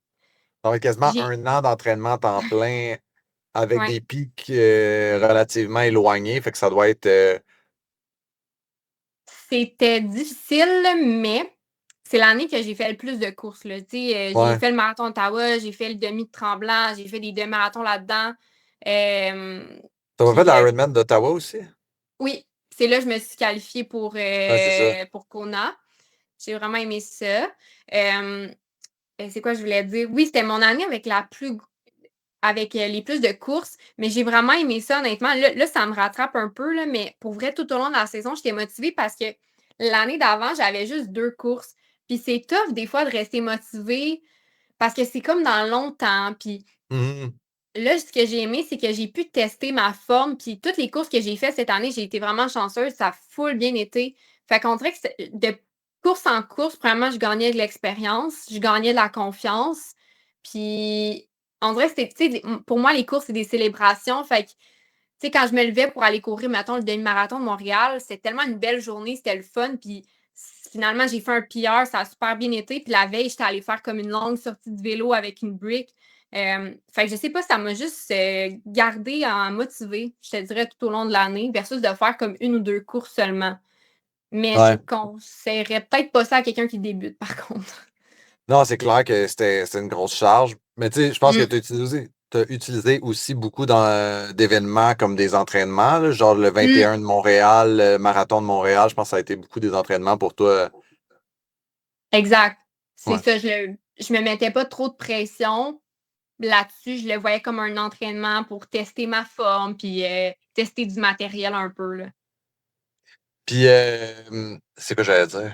ça va être quasiment
J'ai.
1 an d'entraînement à temps plein avec
Ouais.
des pics relativement éloignés. Fait que ça doit être.
C'était difficile, mais c'est l'année que j'ai fait le plus de courses. Là. J'ai
Ouais.
fait le marathon d'Ottawa, j'ai fait le demi de Tremblant, j'ai fait des demi-marathons là-dedans.
T'as pas fait
Puis,
l'Ironman d'Ottawa aussi?
oui, c'est là que je me suis qualifiée
Ouais, c'est ça.
pour Kona. J'ai vraiment aimé ça. C'est quoi je voulais dire? Oui, c'était mon année avec les plus de courses, mais j'ai vraiment aimé ça, honnêtement. Là, ça me rattrape un peu, là, mais pour vrai, tout au long de la saison, j'étais motivée parce que l'année d'avant, j'avais juste 2 courses. Puis c'est tough, des fois, de rester motivée parce que c'est comme dans longtemps. Puis
Mhm.
là, ce que j'ai aimé, c'est que j'ai pu tester ma forme. Puis toutes les courses que j'ai faites cette année, j'ai été vraiment chanceuse. Ça a full bien été. Fait qu'on dirait que de course en course, vraiment, je gagnais de l'expérience, je gagnais de la confiance. Puis on dirait que c'était, tu sais, pour moi, les courses, c'est des célébrations. Fait que, tu sais, quand je me levais pour aller courir, mettons, le demi-marathon de Montréal, c'était tellement une belle journée, c'était le fun. Puis finalement, j'ai fait un PR, ça a super bien été. Puis la veille, j'étais allée faire comme une longue sortie de vélo avec une brique. Fait que je sais pas, ça m'a juste gardé en motivée, je te dirais, tout au long de l'année, versus de faire comme 1 ou 2 courses seulement. Mais je
Ouais.
conseillerais peut-être pas ça à quelqu'un qui débute, par contre.
Non, c'est clair que c'était une grosse charge. Mais tu sais, je pense que
Mm.
tu as utilisé aussi beaucoup d'événements comme des entraînements, là, genre le
Mm.
21 de Montréal, le marathon de Montréal. Je pense que ça a été beaucoup des entraînements pour toi.
Exact. C'est
Ouais.
ça. Je me mettais pas trop de pression là-dessus. Je le voyais comme un entraînement pour tester ma forme, puis tester du matériel un peu. Là.
Puis, c'est quoi j'allais dire?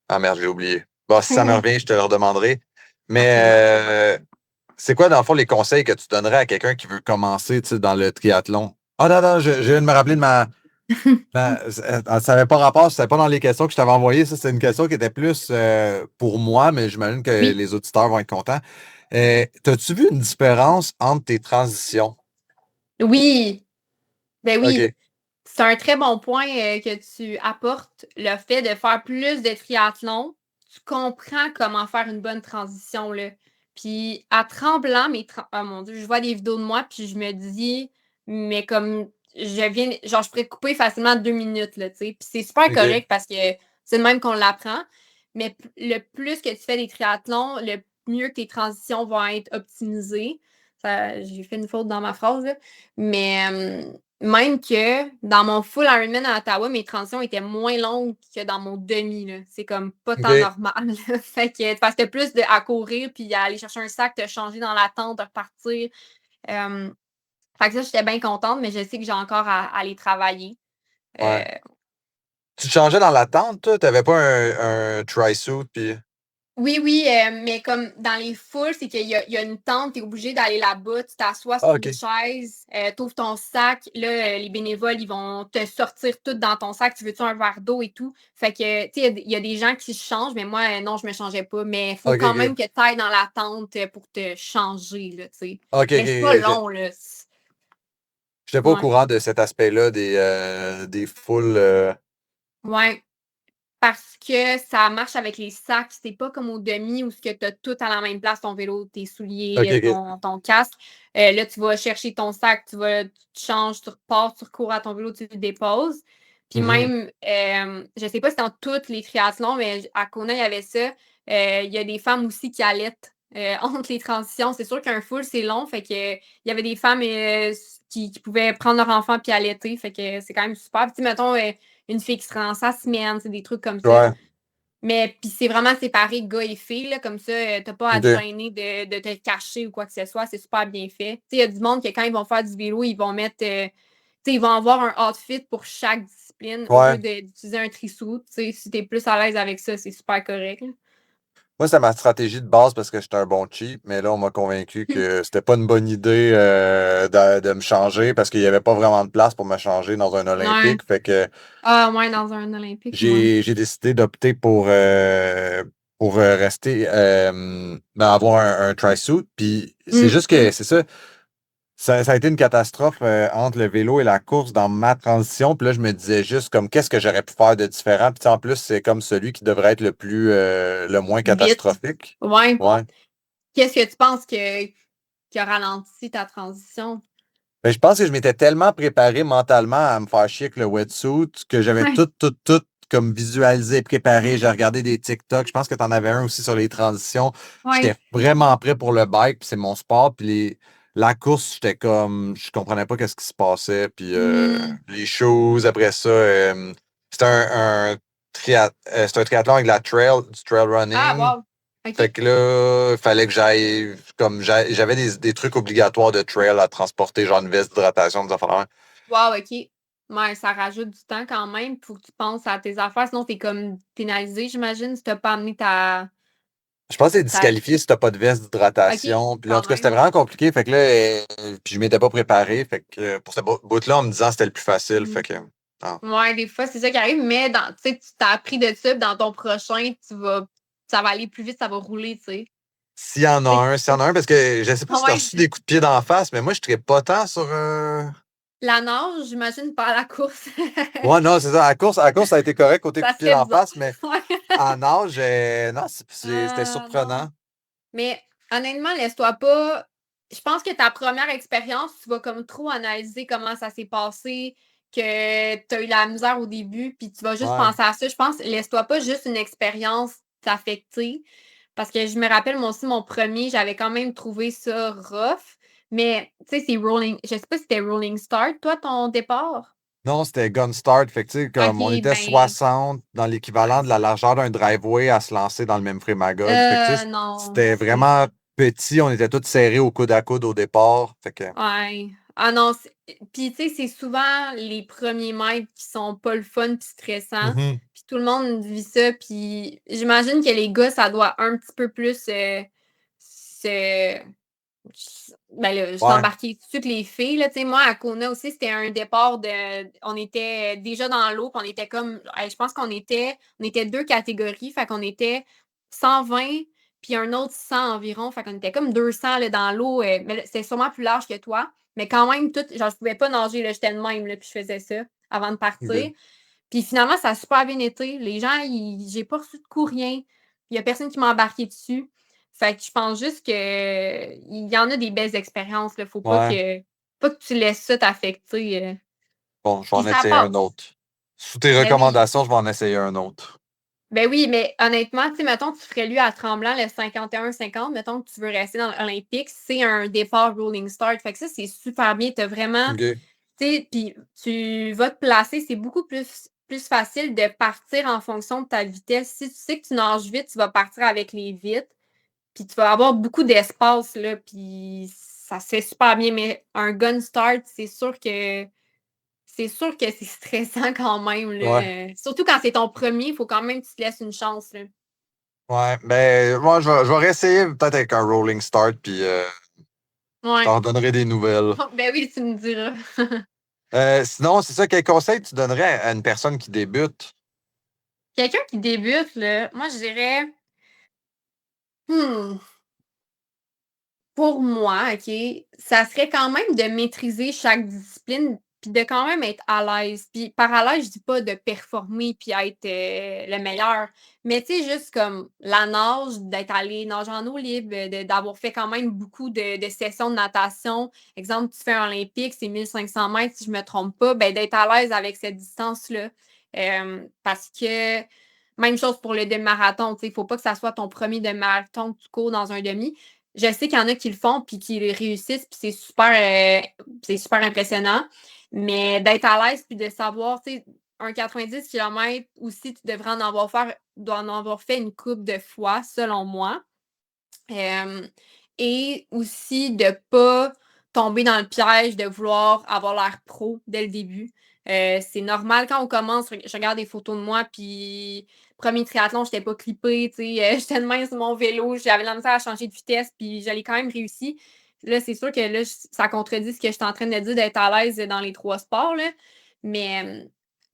Ah merde, j'ai oublié. Bon, si ça me revient, je te le redemanderai. Mais
Parfaitement.
c'est quoi, dans le fond, les conseils que tu donnerais à quelqu'un qui veut commencer, tu sais, dans le triathlon? Ah non, non, je viens de me rappeler de ça n'avait pas rapport, c'était pas dans les questions que je t'avais envoyées. Ça, c'est une question qui était plus pour moi, mais j'imagine que
Oui.
les auditeurs vont être contents. T'as-tu vu une différence entre tes transitions?
Oui. Ben oui.
OK.
C'est un très bon point que tu apportes, le fait de faire plus de triathlon. Tu comprends comment faire une bonne transition, là. Puis à Tremblant, oh mon Dieu, je vois des vidéos de moi, puis je me dis, mais comme genre, je pourrais couper facilement 2 minutes, là, tu sais. Puis c'est super
OK.
correct parce que c'est le même qu'on l'apprend. Mais le plus que tu fais des triathlons, le mieux que tes transitions vont être optimisées. J'ai fait une faute dans ma phrase, là. Mais même que dans mon full Ironman à Ottawa, mes transitions étaient moins longues que dans mon demi. Là. C'est comme pas tant
OK.
normal. Là. Fait que parce que plus à courir, puis à aller chercher un sac, te changer dans la tente, de repartir. Euh, Fait que ça, j'étais bien contente, mais je sais que j'ai encore à aller travailler. Euh,
Ouais. Tu te changeais dans la tente, toi? T'avais pas un tri-suit, puis.
Oui, oui, mais comme dans les foules, c'est qu'il y a une tente, tu es obligé d'aller là-bas, tu t'assois
Ah,
sur une
OK.
chaise, tu ouvres ton sac, là, les bénévoles, ils vont te sortir tout dans ton sac, tu veux-tu un verre d'eau et tout. Fait que, tu sais, il y a des gens qui se changent, mais moi, non, je me changeais pas. Mais il faut
OK,
quand même
OK.
que tu ailles dans la tente pour te changer, là, tu sais.
OK,
Mais c'est pas
OK, OK.
long, là.
J'étais pas au
Ouais,
courant de cet aspect-là des foules.
ouais. Parce que ça marche avec les sacs. C'est pas comme au demi où tu as tout à la même place, ton vélo, tes souliers,
OK, OK.
ton casque. Là, tu vas chercher ton sac, tu changes, tu repars, tu recours à ton vélo, tu le déposes. Puis
Mhm.
même, je sais pas si c'est dans tous les triathlons, mais à Kona, il y avait ça. Il y a des femmes aussi qui allaitent entre les transitions. C'est sûr qu'un full, c'est long. Fait que il y avait des femmes qui pouvaient prendre leur enfant puis allaiter. Fait que c'est quand même super. Puis, mettons, une fille qui se rend sa semaine, c'est des trucs comme ça.
Ouais.
Mais puis c'est vraiment séparé gars et filles, là, comme ça, t'as pas à te
OK.
gêner de te cacher ou quoi que ce soit. C'est super bien fait. Il y a du monde que quand ils vont faire du vélo, ils vont mettre. Ils vont avoir un outfit pour chaque discipline au lieu
Ouais.
d'utiliser un trisuit. Si t'es plus à l'aise avec ça, c'est super correct. Là.
Moi, c'était ma stratégie de base parce que j'étais un bon cheap, mais là, on m'a convaincu que c'était pas une bonne idée de me changer parce qu'il y avait pas vraiment de place pour me changer dans un
Ouais.
Olympique. Fait que
Ah, ouais, dans un Olympique. Ouais.
j'ai décidé d'opter pour rester, avoir un tri-suit. Puis c'est juste que c'est ça. Ça a été une catastrophe entre le vélo et la course dans ma transition. Puis là, je me disais juste comme qu'est-ce que j'aurais pu faire de différent. Puis en plus, c'est comme celui qui devrait être le moins
Vite.
catastrophique.
Ouais.
Ouais.
Qu'est-ce que tu penses qui a ralenti ta transition?
Ben, je pense que je m'étais tellement préparé mentalement à me faire chier avec le wetsuit que j'avais
Ouais.
tout comme visualisé, préparé. J'ai regardé des TikTok. Je pense que tu en avais un aussi sur les transitions. J'étais
Ouais.
vraiment prêt pour le bike, puis c'est mon sport. Puis la course, j'étais comme, je comprenais pas qu'est-ce qui se passait. Puis les choses, après ça, c'était c'était un triathlon avec du trail running.
Ah, wow.
Fait
OK.
que là, il fallait que j'aille, j'avais des trucs obligatoires de trail à transporter, genre une veste d'hydratation, des affaires de même.
Wow, OK. Ouais, ça rajoute du temps quand même. Faut que tu penses à tes affaires. Sinon, t'es comme pénalisé, j'imagine, si t'as pas amené ta.
Je pense que c'est
ta...
disqualifié si t'as pas de veste
OK,
d'hydratation. Puis là, en
quand
tout cas, c'était
même.
vraiment compliqué. Puis je m'étais pas préparé. Fait que pour ce bout-là, en me disant que c'était le plus facile. Fait que, non.
Ouais, des fois, c'est ça qui arrive, mais tu sais, tu t'as appris de ça, puis dans ton prochain, ça va aller plus vite, ça va rouler, tu sais.
S'il y en a un, parce que je sais pas si t'as
Ouais.
reçu des coups de pied d'en face, mais moi, je ne pas tant sur.
La nage, j'imagine, pas à la course.
Ouais, non, c'est ça. À la course, ça a été correct côté coup
Ça
de pied
serait
d'en
bizarre.
face, mais
Ouais.
en nage, non, c'était
Non.
surprenant.
Mais honnêtement, laisse-toi pas. Je pense que ta première expérience, tu vas comme trop analyser comment ça s'est passé, que tu as eu la misère au début, puis tu vas juste
Ouais.
penser à ça. Je pense, laisse-toi pas juste une expérience t'affecter. Parce que je me rappelle, moi aussi, mon premier, j'avais quand même trouvé ça rough. Mais, tu sais, c'est Rolling. Je sais pas si c'était Rolling Start, toi, ton départ.
Non, c'était Gun Start. Fait que, tu sais, comme on
OK,
était 60 dans l'équivalent de la largeur d'un driveway à se lancer dans le même Magog. Fait que, tu sais,
Non.
c'était vraiment petit. On était tous serrés au coude à coude au départ. Fait que,
Ouais. Ah non, puis tu sais, c'est souvent les premiers mètres qui sont pas le fun puis stressants.
Mhm.
Puis tout le monde vit ça, puis j'imagine que les gars, ça doit un petit peu plus se ben là,
Ouais.
s'embarquer tout de suite les filles, là. Tu sais, moi, à Kona aussi, c'était un départ on était déjà dans l'eau, puis on était comme, je pense on était deux catégories, fait qu'on était 120 puis un autre 100 environ, fait qu'on était comme 200 là, dans l'eau, mais là, c'était sûrement plus large que toi, mais quand même, genre, je pouvais pas nager, là, j'étais de même, là, puis je faisais ça avant de partir.
Ok.
Puis finalement, ça a super bien été. Les gens, j'ai pas reçu de coup, rien. Il y a personne qui m'a embarqué dessus. Fait que je pense juste que il y en a des belles expériences. Là. Faut
Ouais.
pas que tu laisses ça t'affecter.
Bon, je vais
Puis
en
ça
essayer un
passe.
autre. Sous tes
Ben oui.
recommandations, je vais en essayer un autre.
Ben oui, mais honnêtement, tu sais, mettons que tu ferais lui à Tremblant le 51-50, mettons que tu veux rester dans l'Olympique, c'est un départ rolling start. Fait que ça, c'est super bien. T'as vraiment,
OK.
tu sais, puis tu vas te placer, c'est beaucoup plus facile de partir en fonction de ta vitesse. Si tu sais que tu nages vite, tu vas partir avec les vites, puis tu vas avoir beaucoup d'espace, là, puis ça se fait super bien. Mais un gun start, c'est sûr que c'est stressant quand même,
Ouais.
là. Surtout quand c'est ton premier, il faut quand même que tu te laisses une chance, là.
Ouais. Ben, moi, je vais réessayer peut-être avec un rolling start, puis je
Ouais.
t'en donnerai des nouvelles.
Ben oui, tu me diras.
Sinon, c'est ça, quel conseil tu donnerais à une personne qui débute?
Quelqu'un qui débute, là, moi, je dirais, hmm, pour moi, OK, ça serait quand même de maîtriser chaque discipline puis de quand même être à l'aise. Puis par à l'aise, je dis pas de performer puis être le meilleur, mais tu sais, juste comme la nage, d'être allé nager en eau libre, d'avoir fait quand même beaucoup de sessions de natation. Exemple, tu fais un olympique, c'est 1500 mètres, si je me trompe pas, ben d'être à l'aise avec cette distance-là. Parce que même chose pour le demi-marathon. Il ne faut pas que ça soit ton premier demi-marathon que tu cours dans un demi. Je sais qu'il y en a qui le font puis qui le réussissent, puis c'est super impressionnant. Mais d'être à l'aise puis de savoir, un 90 km aussi, tu devrais dois en avoir fait une couple de fois, selon moi. Et aussi de ne pas tomber dans le piège de vouloir avoir l'air pro dès le début. C'est normal quand on commence, je regarde des photos de moi, puis premier triathlon, je n'étais pas clippée, j'étais de même sur mon vélo, j'avais la misère à changer de vitesse, puis j'allais quand même réussi. Là, c'est sûr que là, ça contredit ce que je suis en train de dire d'être à l'aise dans les 3 sports, là. Mais,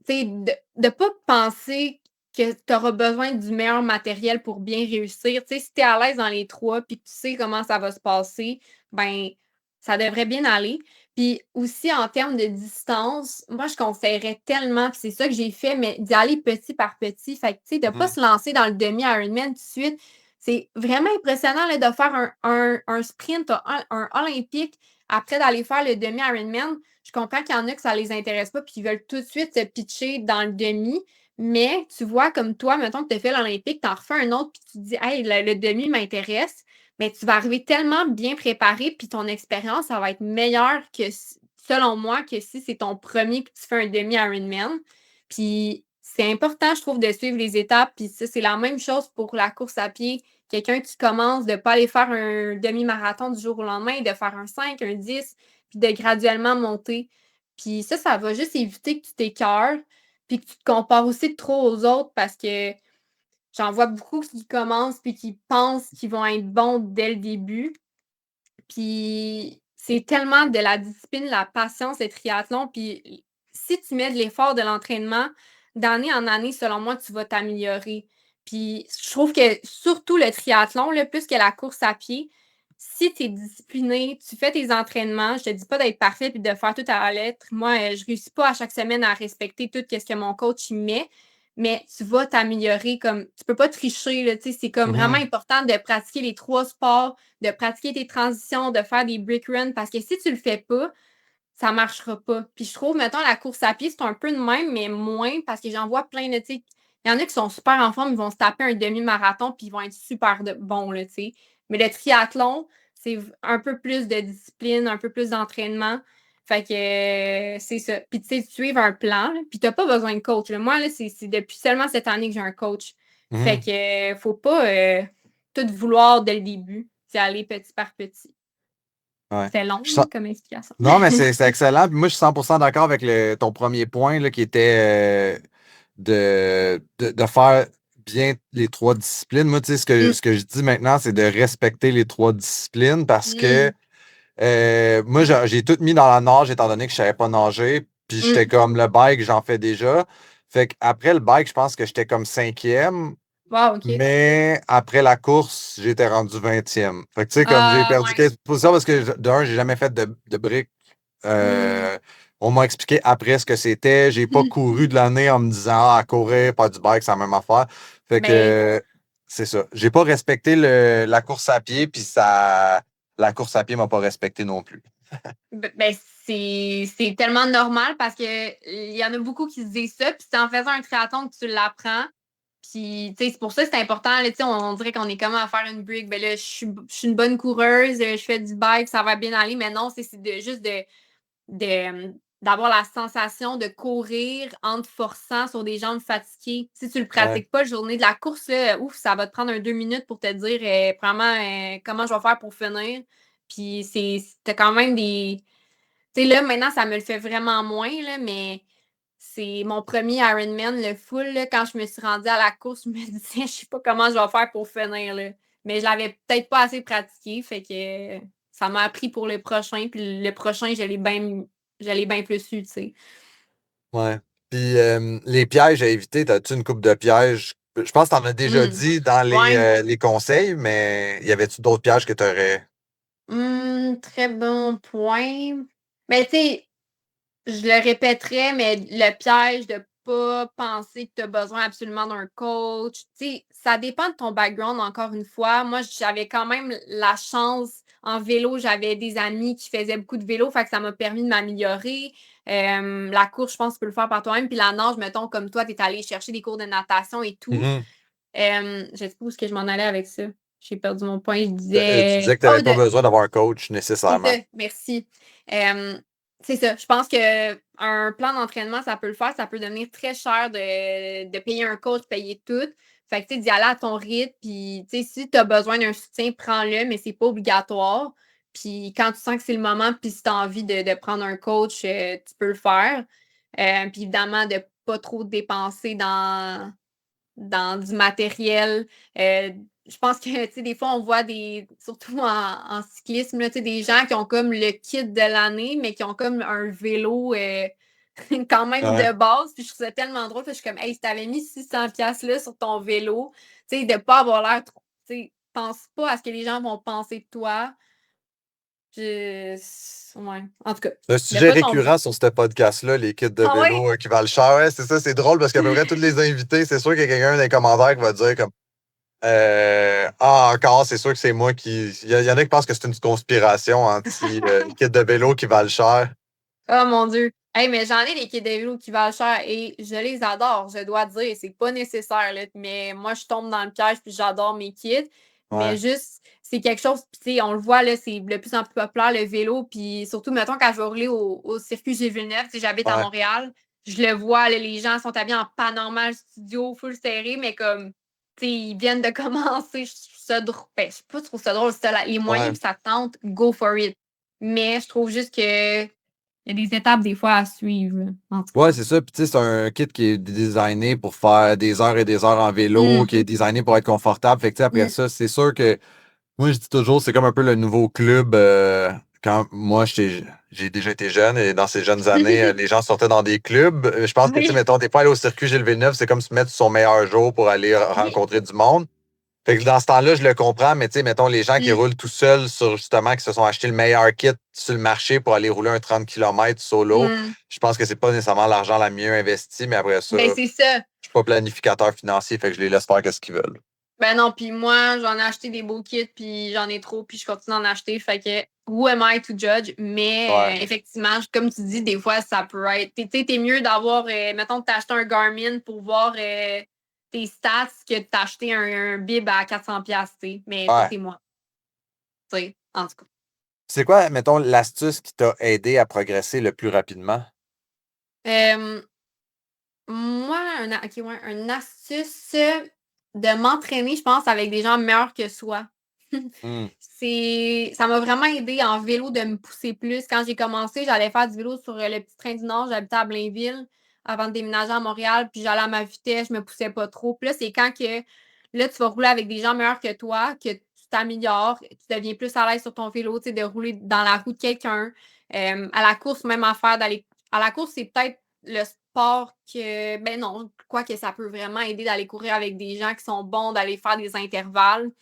de ne pas penser que tu auras besoin du meilleur matériel pour bien réussir. Si tu es à l'aise dans les 3 puis que tu sais comment ça va se passer, ben ça devrait bien aller. Puis aussi, en termes de distance, moi, je conseillerais tellement, puis c'est ça que j'ai fait, mais d'y aller petit par petit. Fait que, de ne pas se lancer dans le demi-Ironman tout de suite. C'est vraiment impressionnant là, de faire un sprint, un olympique, après d'aller faire le demi-Ironman. Je comprends qu'il y en a que ça ne les intéresse pas, puis qu'ils veulent tout de suite se pitcher dans le demi. Mais tu vois, comme toi, mettons que tu as fait l'Olympique, tu en refais un autre, puis tu te dis, hey, le demi m'intéresse, mais tu vas arriver tellement bien préparé, puis ton expérience, ça va être meilleure que, selon moi, que si c'est ton premier, puis tu fais un demi-Ironman. Puis c'est important, je trouve, de suivre les étapes, puis ça, c'est la même chose pour la course à pied. Quelqu'un qui commence, de ne pas aller faire un demi-marathon du jour au lendemain, de faire un 5, un 10, puis de graduellement monter. Puis ça va juste éviter que tu t'écœures, puis que tu te compares aussi trop aux autres parce que j'en vois beaucoup qui commencent puis qui pensent qu'ils vont être bons dès le début. Puis c'est tellement de la discipline, la patience, le triathlon. Puis si tu mets de l'effort, de l'entraînement, d'année en année, selon moi, tu vas t'améliorer. Puis je trouve que surtout le triathlon, là, plus que la course à pied, si tu es discipliné, tu fais tes entraînements, je te dis pas d'être parfait puis de faire tout à la lettre. Moi, je réussis pas à chaque semaine à respecter tout ce que mon coach y met, mais tu vas t'améliorer comme tu peux pas tricher, là, c'est comme vraiment important de pratiquer les 3 sports, de pratiquer tes transitions, de faire des brick runs parce que si tu le fais pas, ça marchera pas. Puis je trouve, mettons, la course à pied, c'est un peu de même, mais moins parce que j'en vois plein de, il y en a qui sont super en forme, ils vont se taper un demi-marathon puis ils vont être super bons, là, tu sais. Mais le triathlon, c'est un peu plus de discipline, un peu plus d'entraînement. Fait que c'est ça. Puis tu sais, suivre un plan, là, puis t'as pas besoin de coach. Là. Moi, là, c'est depuis seulement cette année que j'ai un coach. Fait que faut pas tout vouloir dès le début. C'est aller petit par petit.
Ouais.
C'est long comme explication.
Non, mais c'est excellent. Puis moi, je suis 100% d'accord avec ton premier point là, qui était de faire bien les 3 disciplines. Moi, tu sais, ce que je dis maintenant, c'est de respecter les 3 disciplines parce que moi, j'ai tout mis dans la nage étant donné que je ne savais pas nager. Puis j'étais comme le bike, j'en fais déjà. Fait qu'après le bike, je pense que j'étais comme 5e.
Wow, OK.
Mais après la course, j'étais rendu 20e. Fait que tu sais, comme j'ai perdu 15 positions parce que d'un, j'ai jamais fait de briques. On m'a expliqué après ce que c'était. J'ai pas couru de l'année en me disant à courir, pas du bike, c'est la même affaire. Fait que c'est ça. J'ai pas respecté la course à pied, puis la course à pied m'a pas respecté non plus.
Ben, c'est tellement normal parce que il y en a beaucoup qui se disent ça, puis c'est en faisant un triathlon que tu l'apprends. Puis, tu sais, c'est pour ça que c'est important. Là, on dirait qu'on est comment à faire une brick. Ben là, je suis une bonne coureuse, je fais du bike, ça va bien aller. Mais non, c'est juste d'avoir la sensation de courir en te forçant sur des jambes fatiguées. Si tu le pratiques pas, la journée de la course, là, ouf, ça va te prendre 2 minutes pour te dire vraiment comment je vais faire pour finir. Puis, t'as quand même des. Tu sais, là, maintenant, ça me le fait vraiment moins, là, mais c'est mon premier Ironman, le full. Là, quand je me suis rendue à la course, je me disais, je sais pas comment je vais faire pour finir. Là. Mais je l'avais peut-être pas assez pratiqué, fait que ça m'a appris pour le prochain. Puis le prochain, je l'ai bien plus su, tu sais.
Ouais. Puis les pièges à éviter, as-tu une coupe de pièges? Je pense que tu en as déjà dit dans les conseils, mais y avait-tu d'autres pièges que tu aurais?
Très bon point. Mais tu sais, je le répéterais, mais le piège de pas penser que tu as besoin absolument d'un coach, tu sais, ça dépend de ton background, encore une fois. Moi, j'avais quand même la chance, en vélo, j'avais des amis qui faisaient beaucoup de vélo, fait que ça m'a permis de m'améliorer. La course, je pense que tu peux le faire par toi-même. Puis la nage, mettons, comme toi, tu es allé chercher des cours de natation et tout.
Mhm.
Je sais pas où est-ce que je m'en allais avec ça. J'ai perdu mon point. Je
Tu
disais.
disais que tu n'avais pas besoin d'avoir un coach nécessairement.
C'est ça, merci. C'est ça. Je pense qu'un plan d'entraînement, ça peut le faire. Ça peut devenir très cher de payer un coach, payer tout. Fait que, tu sais, d'y aller à ton rythme. Puis, tu sais, si tu as besoin d'un soutien, prends-le, mais c'est pas obligatoire. Puis, quand tu sens que c'est le moment, puis si tu as envie de prendre un coach, tu peux le faire. Puis, évidemment, de pas trop dépenser dans du matériel. Je pense que, tu sais, des fois, on voit surtout en cyclisme, là, tu sais, des gens qui ont comme le kit de l'année, mais qui ont comme un vélo quand même
Ouais.
de base. Puis je trouve ça tellement drôle. Puis je suis comme, hey, si t'avais mis 600$ là sur ton vélo, tu sais, de pas avoir l'air trop, tu sais, pense pas à ce que les gens vont penser de toi. Ouais. En tout cas.
C'est un sujet récurrent sur ce podcast-là, les kits de
Ah ouais?
vélo qui valent cher. Ouais, c'est ça, c'est drôle parce qu'à peu près tous les invités, c'est sûr qu'il y a quelqu'un dans les commentaires qui va dire comme encore, c'est sûr que c'est moi qui. Il y en a qui pensent que c'est une conspiration anti-kits de vélo qui valent cher.
Oh mon Dieu. Hey, mais j'en ai des kits de vélo qui valent cher et je les adore, je dois dire. C'est pas nécessaire, là, mais moi, je tombe dans le piège puis j'adore mes kits. Mais
Ouais.
juste, c'est quelque chose, tu sais, on le voit, là, c'est de plus en plus populaire, le vélo. Puis surtout, mettons, quand je vais rouler au circuit G-Villeneuve, tu sais, j'habite à
Ouais.
Montréal, je le vois, là, les gens sont habillés en Panormal Studio, full serré, mais comme, tu sais, ils viennent de commencer. Je trouve ça drôle. Ben, je sais pas, je trouve ça drôle. Si t'as les moyens
Ouais.
puis ça te tente, go for it. Mais je trouve juste que il y a des étapes des fois à suivre. En tout cas.
Ouais, c'est ça. Puis, tu sais, c'est un kit qui est designé pour faire des heures et des heures en vélo, qui est designé pour être confortable. Fait que, tu sais, après ça, c'est sûr que moi, je dis toujours, c'est comme un peu le nouveau club. Quand moi, j'ai déjà été jeune et dans ces jeunes années, les gens sortaient dans des clubs. Je pense que, tu sais,
Oui.
mettons, t'es pas allé au circuit Gilles Villeneuve, c'est comme se mettre sur son meilleur jour pour aller rencontrer du monde. Fait que dans ce temps-là, je le comprends, mais tu sais, mettons, les gens qui roulent tout seuls sur justement, qui se sont achetés le meilleur kit sur le marché pour aller rouler un 30 km solo, je pense que c'est pas nécessairement l'argent la mieux investi, mais après ça,
Ben,
je
c'est ça.
suis pas planificateur financier, fait que je les laisse faire ce qu'ils veulent.
Ben non, puis moi, j'en ai acheté des beaux kits, puis j'en ai trop, puis je continue d'en acheter. Fait que, who am I to judge? Mais
Ouais.
effectivement, comme tu dis, des fois, ça peut être. Tu sais, t'es mieux d'avoir, mettons, que t'as acheté un Garmin pour voir tes stats que de t'acheter un bib à 400$, tu sais. Mais ça,
Ouais.
c'est moi. Tu sais, en tout cas.
C'est quoi, mettons, l'astuce qui t'a aidé à progresser le plus rapidement?
Moi, une astuce de m'entraîner, je pense, avec des gens meilleurs que soi.
Hmm.
Ça m'a vraiment aidé en vélo de me pousser plus. Quand j'ai commencé, j'allais faire du vélo sur le petit train du Nord. J'habitais à Blainville avant de déménager à Montréal. Puis j'allais à ma vitesse, je me poussais pas trop. Puis là, c'est quand que là, tu vas rouler avec des gens meilleurs que toi, que tu t'améliores, tu deviens plus à l'aise sur ton vélo, tu sais, de rouler dans la roue de quelqu'un. À la course, même affaire d'aller. À la course, c'est peut-être le sport que. Ben non, quoi que ça peut vraiment aider d'aller courir avec des gens qui sont bons, d'aller faire des intervalles.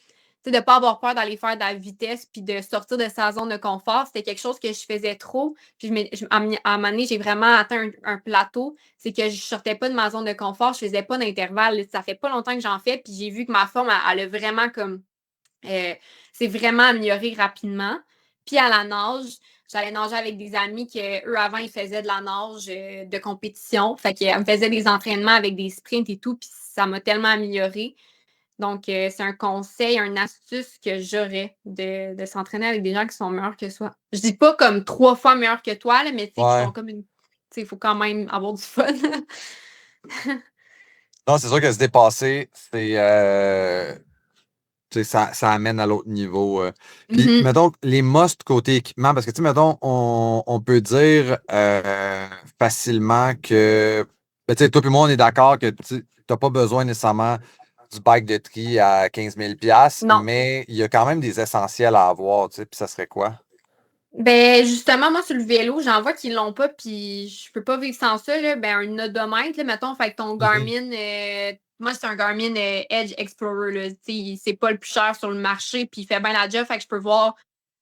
Tu sais, de ne pas avoir peur d'aller faire de la vitesse puis de sortir de sa zone de confort, c'était quelque chose que je faisais trop. Puis à un moment donné, j'ai vraiment atteint un plateau. C'est que je ne sortais pas de ma zone de confort, je ne faisais pas d'intervalle. Ça fait pas longtemps que j'en fais, puis j'ai vu que ma forme, elle a vraiment comme s'est vraiment améliorée rapidement. Puis à la nage, j'allais nager avec des amis qui, eux, avant, ils faisaient de la nage de compétition. Fait qu'elles me faisaient des entraînements avec des sprints et tout, puis ça m'a tellement améliorée. Donc, c'est un conseil, une astuce que j'aurais de s'entraîner avec des gens qui sont meilleurs que soi. Je dis pas comme 3 fois meilleurs que toi, là, mais tu sais, qui sont comme une. Tu sais, il faut quand même avoir du fun.
Non, c'est sûr que se dépasser, tu sais, ça amène à l'autre niveau. Puis, mettons, les must côté équipement, parce que, tu sais, mettons, on peut dire facilement que, ben, tu sais, toi et moi, on est d'accord que tu n'as pas besoin nécessairement du bike de tri à 15 000
Non.
mais il y a quand même des essentiels à avoir, tu sais, puis ça serait quoi?
Ben, justement, moi, sur le vélo, j'en vois qui l'ont pas, puis je peux pas vivre sans ça, là. Ben, un odomètre, là, mettons, fait que ton Garmin, moi, c'est un Garmin Edge Explorer, là. Tu sais, c'est pas le plus cher sur le marché, puis il fait bien la job, fait que je peux voir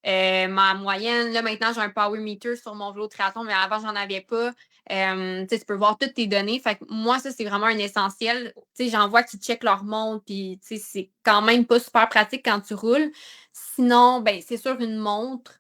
ma moyenne. Là, maintenant, j'ai un power meter sur mon vélo triathlon, mais avant, j'en avais pas. Tu peux voir toutes tes données. Fait que moi, ça, c'est vraiment un essentiel. J'en vois qui checkent leur montre, puis c'est quand même pas super pratique quand tu roules. Sinon, ben, c'est sûr une montre.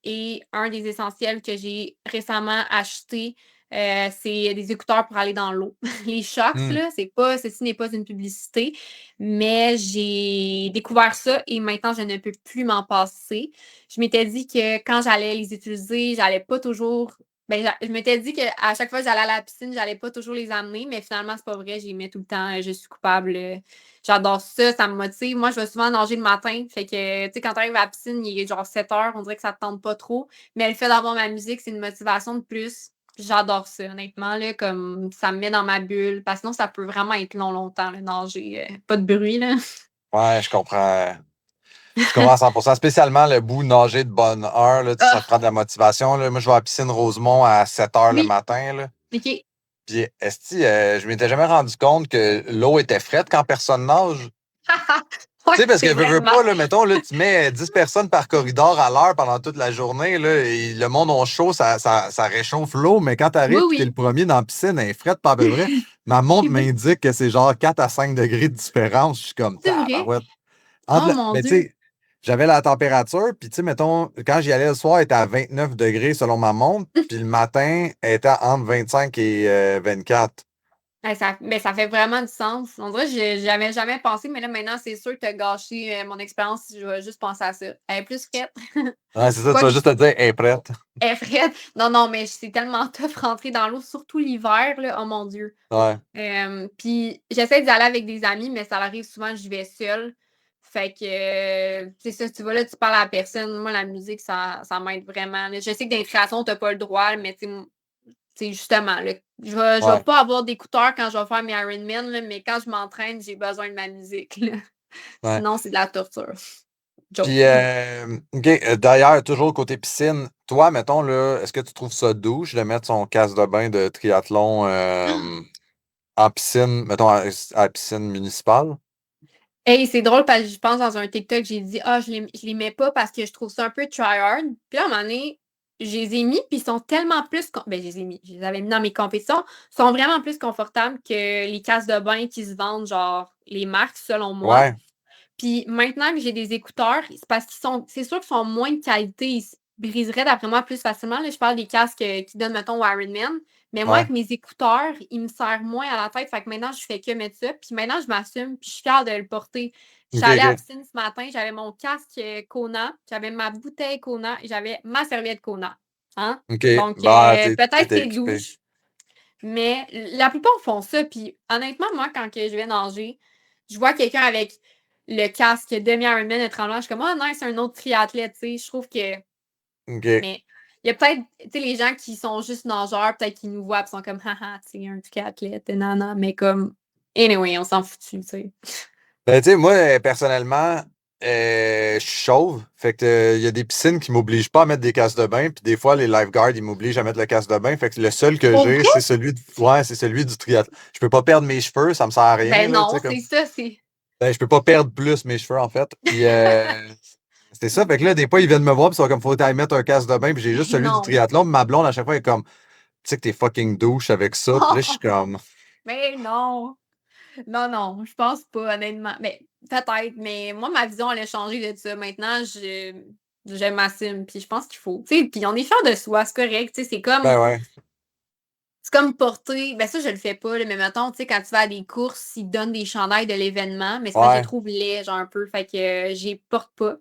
Et un des essentiels que j'ai récemment acheté, c'est des écouteurs pour aller dans l'eau. Les Shocks, là, ceci n'est pas une publicité, mais j'ai découvert ça et maintenant je ne peux plus m'en passer. Je m'étais dit que quand j'allais les utiliser, j'allais pas toujours. Ben, je m'étais dit qu'à chaque fois que j'allais à la piscine, j'allais pas toujours les amener, mais finalement, c'est pas vrai, j'y mets tout le temps, je suis coupable. J'adore ça, ça me motive. Moi, je vais souvent nager le matin, fait que, tu sais, quand tu arrives à la piscine, il est genre 7 heures, on dirait que ça te tente pas trop, mais le fait d'avoir ma musique, c'est une motivation de plus. J'adore ça, honnêtement, là, comme ça me met dans ma bulle, parce que sinon, ça peut vraiment être longtemps, le nager. Pas de bruit, là.
Ouais, je comprends. Je comprends à 100%. Spécialement le bout nager de bonne heure, là, ça te
Ah,
prend de la motivation. Là. Moi, je vais à la piscine Rosemont à 7 heures le
oui,
matin. Là.
ok.
Puis, esti, je m'étais jamais rendu compte que l'eau était frette quand personne nage.
Ouais,
Tu sais, parce que
c'est
veux
vraiment.
pas, là, mettons, là, tu mets 10 personnes par corridor à l'heure pendant toute la journée, là, et le monde on chaud, ça réchauffe l'eau, mais quand
Oui,
t'arrives et t'es le
oui.
premier dans la piscine, elle est frette pas à peu près. Ma montre
C'est vrai.
m'indique que c'est genre 4 à 5 degrés de différence. Je suis comme,
C'est vrai?
tabarouette.
Oh mon
Mais tu
Dieu.
sais, j'avais la température, puis tu sais, mettons, quand j'y allais le soir, elle était à 29 degrés selon ma montre, puis le matin, elle était entre 25 et 24.
Ça fait vraiment du sens. On dirait que j'avais jamais pensé, mais là, maintenant, c'est sûr que tu as gâché mon expérience si je vais juste penser à ça. Elle est plus frette.
Ouais, c'est ça, tu
Quoi
vas
que
juste te dire, elle est prête.
elle est frette. Non, non, mais c'est tellement tough rentrer dans l'eau, surtout l'hiver, là. Oh mon Dieu.
Ouais.
Puis j'essaie d'y aller avec des amis, mais ça arrive souvent, j'y vais seule. Fait que, c'est ça, tu vois, là, tu parles à la personne. Moi, la musique, ça m'aide vraiment. Je sais que dans les créations, tu n'as pas le droit, mais tu sais, justement, là, je vais
Ouais.
pas avoir d'écouteurs quand je vais faire mes Ironman, là, mais quand je m'entraîne, j'ai besoin de ma musique, là.
Ouais.
Sinon, c'est de la torture. Joke.
Puis, OK, d'ailleurs, toujours côté piscine, toi, mettons, là, est-ce que tu trouves ça douche de mettre son casque de bain de triathlon en piscine, mettons, à la piscine municipale?
Hey, c'est drôle parce que je pense dans un TikTok, j'ai dit ah, je les mets pas parce que je trouve ça un peu tryhard. Puis là, à un moment donné, je les ai mis, puis ils sont tellement plus. Ben, je les ai mis, je les avais mis dans mes compétitions. Ils sont vraiment plus confortables que les casques de bain qui se vendent, genre les marques, selon moi.
Ouais.
Puis maintenant que j'ai des écouteurs, c'est parce c'est sûr qu'ils sont moins de qualité. Ils se briseraient d'après moi plus facilement. Là, je parle des casques qui donnent, mettons, au Ironman. Mais moi, avec
Ouais.
mes écouteurs, ils me serrent moins à la tête. Fait que maintenant, je fais que mettre ça. Puis maintenant, je m'assume. Puis je suis fière de le porter. Je
OK,
suis allée à la
OK.
piscine ce matin. J'avais mon casque Kona. J'avais ma bouteille Kona. Et j'avais ma serviette Kona. Hein?
OK.
Donc,
Bah,
peut-être
t'es
c'est
équipé.
douche. Mais la plupart font ça. Puis honnêtement, moi, quand que je vais nager, je vois quelqu'un avec le casque demi-Ironman et tremblant. Je suis comme, oh non, c'est un autre triathlète. Tu sais, je trouve que.
OK.
Mais il y a peut-être, tu sais, les gens qui sont juste nageurs, peut-être qu'ils nous voient et sont comme, haha, tu sais, un triathlète, nana. Mais comme, anyway, on s'en fout, tu sais.
Ben, tu sais, moi, personnellement, je suis chauve. Fait que, il y a des piscines qui m'obligent pas à mettre des casques de bain. Puis des fois, les lifeguards, ils m'obligent à mettre le casque de bain. Fait que le seul que
Pour
j'ai,
vrai?
c'est celui du triathlon. Je peux pas perdre mes cheveux, ça me sert à rien,
Ben
là, tu
non,
sais, comme.
c'est ça, c'est.
Ben, je peux pas perdre plus mes cheveux, en fait. Puis, c'était ça. Fait que là, des fois, ils viennent me voir, puis ils sont comme, faut aller mettre un casque de bain. Puis j'ai juste
Ben
celui du
non.
triathlon. Puis ma blonde, à chaque fois, elle est comme, tu sais que t'es fucking douche avec ça. Puis là, je suis comme,
Mais non. Non, non, je pense pas, honnêtement. Mais peut-être, mais moi, ma vision, elle a changé de ça. Maintenant, je m'assume, puis je pense qu'il faut. Tu sais, puis on est fiers de soi, c'est correct. Tu sais,
ben ouais.
c'est comme porter. Ben ça, je le fais pas, là, mais mettons, tu sais, quand tu vas à des courses, ils donnent des chandails de l'événement, mais c'est parce que je les
Ouais.
trouve laid, genre un peu. Fait que j'y porte pas.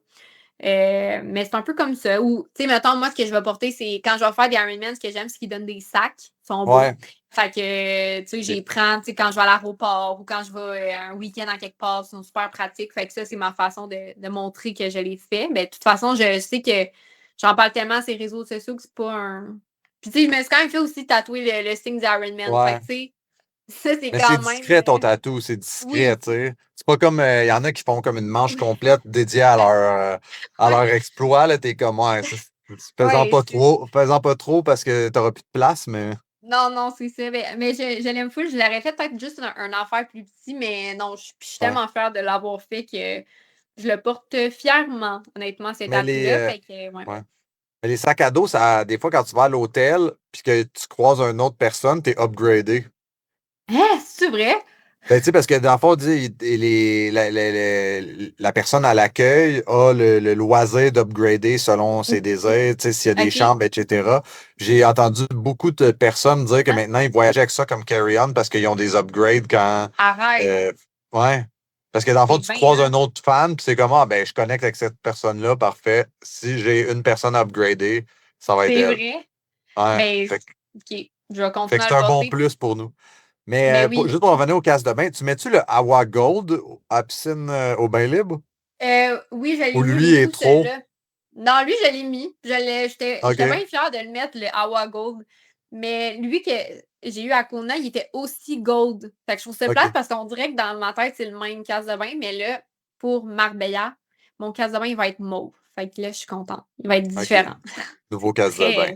Mais c'est un peu comme ça. Ou, tu sais, mettons, moi, ce que je vais porter, c'est quand je vais faire des Ironman, ce que j'aime, c'est qu'ils donnent des sacs. Ils sont beaux.
Ouais.
Fait que, tu sais, j'y prends, tu sais, quand je vais à l'aéroport ou quand je vais un week-end en quelque part, ils sont super pratiques. Fait que ça, c'est ma façon de montrer que je les fais. Ben, de toute façon, je sais que j'en parle tellement sur les réseaux sociaux que c'est pas un. Puis, tu sais, je me suis quand même fait aussi tatouer le signe d'Ironman. Fait
Ouais.
que, tu sais, ça, c'est
Mais c'est
quand même.
discret ton tatou, c'est discret,
Oui.
tu sais. C'est pas comme, il y en a qui font comme une manche complète dédiée à leur
Ouais.
exploit, là, t'es comme, ouais,
Ouais,
faisant pas trop parce que t'auras plus de place, mais,
non, non, c'est ça. Mais je l'aime full. Je l'aurais fait peut-être juste un affaire plus petit, mais non, je suis
ouais.
tellement fière de l'avoir fait que je le porte fièrement, honnêtement, cet
Mais
atout-là. Fait que, ouais.
ouais. Mais les sacs à dos, ça, des fois, quand tu vas à l'hôtel puis que tu croises une autre personne, t'es upgradé.
Hein, c'est vrai?
Ben, tu sais, parce que dans le fond, la personne à l'accueil a le loisir d'upgrader selon ses désirs, tu sais, s'il y a des
OK.
chambres, etc. J'ai entendu beaucoup de personnes dire que
Hein?
maintenant, ils voyageaient avec ça comme carry-on parce qu'ils ont des upgrades quand.
Arrête.
Ouais. Parce que dans le fond,
C'est
tu
bien,
croises
hein?
un autre fan, puis c'est comme, ah, ben, je connecte avec cette personne-là, parfait. Si j'ai une personne upgradée, ça va être
C'est
elle.
vrai?
Ouais.
Ben, OK. Je vais
Fait
continuer
que
à
c'est
le
un bon
porter.
plus pour nous. Mais
Ben oui.
juste pour revenir au casse de bain, tu mets-tu le Awa Gold à piscine au bain libre?
Oui, je
Ou
l'ai mis
lui est
beaucoup,
trop?
celui-là. Non, lui, je l'ai mis. J'étais
OK.
bien fière de le mettre, le Awa Gold. Mais lui que j'ai eu à Kona, il était aussi gold. Fait que je trouve ça plate
OK.
parce qu'on dirait que dans ma tête, c'est le même casse de bain. Mais là, pour Marbella, mon casse de bain, il va être mauve. Fait que là, je suis contente. Il va être
OK.
différent.
Nouveau casse de bain.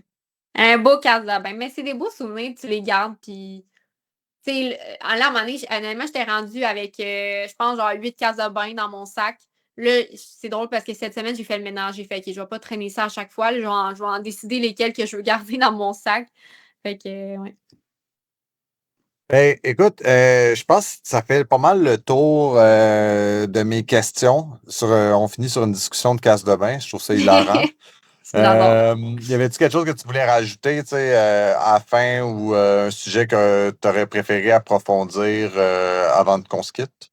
Très. Un beau casse de bain. Mais c'est des beaux souvenirs, tu les gardes. Puis, tu sais, là, à un moment donné, honnêtement, j'étais rendue avec, je pense, genre 8 cases de bain dans mon sac. Là, c'est drôle parce que cette semaine, j'ai fait le ménage. J'ai fait, OK, je vais pas traîner ça à chaque fois. Là, je vais en décider lesquels que je veux garder dans mon sac. Fait que, ouais.
Ben, écoute, je pense que ça fait pas mal le tour de mes questions. On finit sur une discussion de casse de bain. Je trouve ça hilarant.
J'adore.
Y avait-tu quelque chose que tu voulais rajouter, tu sais, à la fin ou un sujet que tu aurais préféré approfondir avant qu'on se quitte?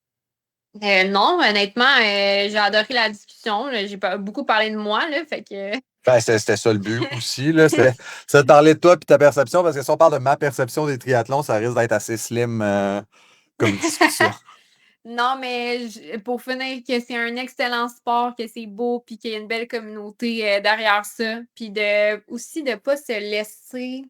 Non, honnêtement, j'ai adoré la discussion. Là. J'ai pas beaucoup parlé de moi, là, fait que.
Ben, c'était ça le but aussi, là. C'était de parler de toi et ta perception, parce que si on parle de ma perception des triathlons, ça risque d'être assez slim comme discussion.
Non, mais pour finir, que c'est un excellent sport, que c'est beau, puis qu'il y a une belle communauté derrière ça, puis aussi de ne pas se laisser.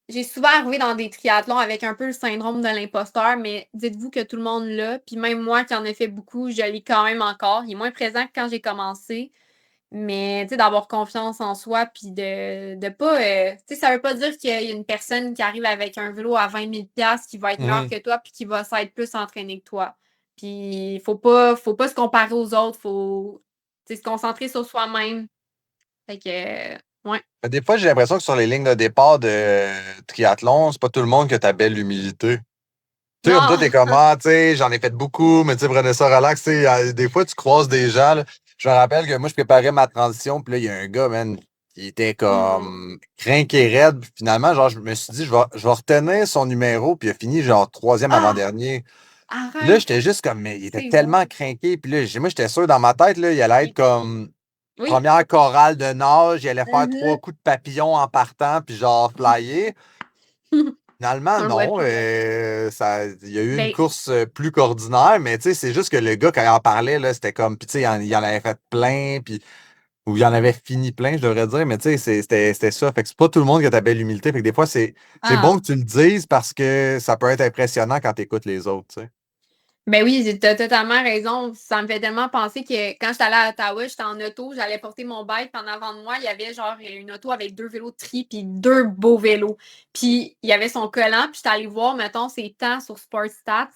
J'ai souvent arrivé dans des triathlons avec un peu le syndrome de l'imposteur, mais dites-vous que tout le monde l'a, puis même moi qui en ai fait beaucoup, je l'ai quand même encore. Il est moins présent que quand j'ai commencé, mais tu sais, d'avoir confiance en soi, puis de pas. Tu sais, ça veut pas dire qu'il y a une personne qui arrive avec un vélo à 20 000 qui va être meilleur
Mhm.
que toi, puis qui va s'être plus entraîné que toi. Puis, faut pas se comparer aux autres, faut tu sais, se concentrer sur soi-même. Fait que, ouais.
Mais des fois, j'ai l'impression que sur les lignes de départ de triathlon, c'est pas tout le monde que ta belle humilité. Tu sais, comme toi,
Non!
t'es comment, tu sais, j'en ai fait beaucoup, mais tu sais, prenez ça relax, tu sais, des fois, tu croises des gens, là. Je me rappelle que moi, je préparais ma transition, puis là, il y a un gars, man, qui était
Mhm.
comme crinqué raide. Puis finalement, genre, je me suis dit, je vais retenir son numéro, puis il a fini, genre, troisième
Ah!
avant-dernier. Puis là,
Arrête!
j'étais juste comme, mais il était
C'est bon.
tellement crinqué, puis là, moi, j'étais sûr dans ma tête, là, il allait être comme
Oui.
première chorale de nage, il allait faire
Mhm.
3 coups de papillon en partant, puis genre, flyer. Finalement,
On le voit
non.
plus.
Il y a eu une
Ben,
course plus qu'ordinaire, mais tu sais, c'est juste que le gars, quand il en parlait, là, c'était comme, puis tu sais, il en avait fait plein, puis, ou il en avait fini plein, je devrais dire, mais tu sais, c'était ça. Fait que c'est pas tout le monde qui a ta belle humilité. Fait que des fois, c'est bon
ah.
que tu le dises parce que ça peut être impressionnant quand tu écoutes les autres, tu sais.
Ben oui, tu as totalement raison. Ça me fait tellement penser que quand j'étais allée à Ottawa, j'étais en auto, j'allais porter mon bike, puis en avant de moi, il y avait genre une auto avec 2 vélos de tri, puis 2 beaux vélos. Puis il y avait son collant, puis j'étais allée voir, mettons, ses temps sur Sport Stats.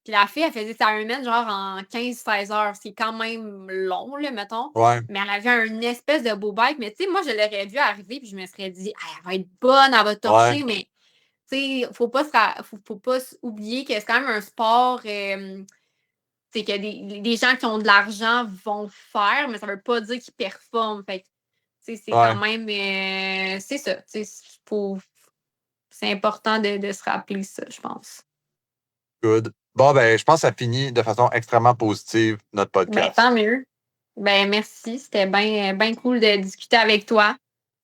Puis la fille, elle faisait sa Ironman genre en 15-16 heures. C'est quand même long, là, mettons.
Ouais,
Mais elle avait une espèce de beau bike. Mais tu sais, moi, je l'aurais vue arriver, puis je me serais dit, ah, elle va être bonne, elle va
ouais.
torcher, mais tu sais, faut pas oublier que c'est quand même un sport c'est que des gens qui ont de l'argent vont le faire, mais ça veut pas dire qu'ils performent. Fait que, c'est quand
Ouais,
même. C'est ça. C'est important de se rappeler ça, je pense.
good. Bon, ben, je pense que ça finit de façon extrêmement positive notre
Ben,
podcast.
tant mieux. Ben, merci. C'était bien ben cool de discuter avec toi.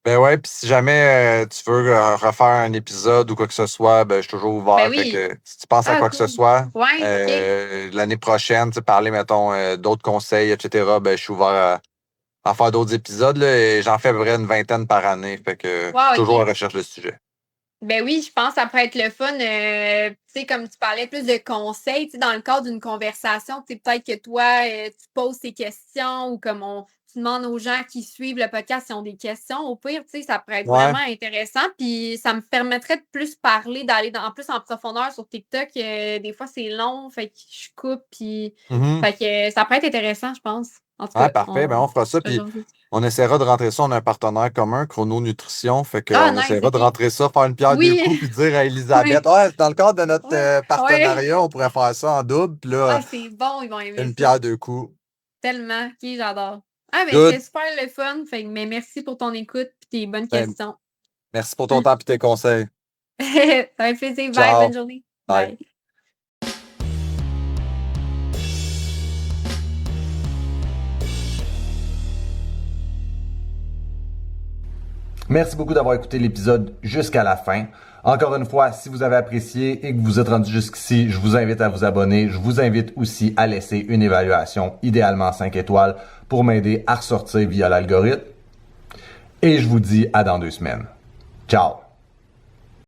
Ben ouais, puis si jamais tu veux refaire un épisode ou quoi que ce soit, ben je suis toujours
Ben
ouvert. Fait
oui.
que si tu penses à
Ah,
quoi que ce
cool.
soit,
Ouais, OK.
l'année prochaine, tu sais, parler, mettons, d'autres conseils, etc., ben je suis ouvert à faire d'autres épisodes, là, et j'en fais à peu près une vingtaine par année. Fait que je suis
Wow,
toujours en
OK.
recherche de sujets.
Ben oui, je pense que ça pourrait être le fun. Tu sais, comme tu parlais plus de conseils, tu sais, dans le cadre d'une conversation, tu sais, peut-être que toi, tu poses tes questions ou comme tu demandes aux gens qui suivent le podcast s'ils ont des questions. Au pire, tu sais, ça pourrait être
Ouais.
vraiment intéressant. Puis ça me permettrait de plus parler, d'aller en plus en profondeur sur TikTok. Des fois, c'est long, fait que je coupe. Puis
Mhm.
fait que ça pourrait être intéressant, je pense. En tout
Ah,
cas,
parfait, ben on fera ça. Puis on essaiera de rentrer ça. On a un partenaire commun, Chrono Nutrition. Fait qu'on
nice,
essaiera de
ok.
rentrer ça, faire une pierre deux coups, puis dire à Elisabeth, ouais, dans le cadre de notre partenariat, on pourrait faire ça en double. Puis là,
c'est bon, ils vont aimer
une
ça.
pierre deux coups.
Tellement. Ok, j'adore. Ah, mais
Good.
c'était super le fun. Fait que, mais merci pour ton écoute et tes bonnes
Ben,
questions.
Merci pour ton temps et tes conseils.
Ça fait plaisir. Bye,
Ciao.
bonne journée.
Bye.
Merci beaucoup d'avoir écouté l'épisode jusqu'à la fin. Encore une fois, si vous avez apprécié et que vous êtes rendu jusqu'ici, je vous invite à vous abonner. Je vous invite aussi à laisser une évaluation, idéalement 5 étoiles, pour m'aider à ressortir via l'algorithme. Et je vous dis à dans 2 semaines. Ciao!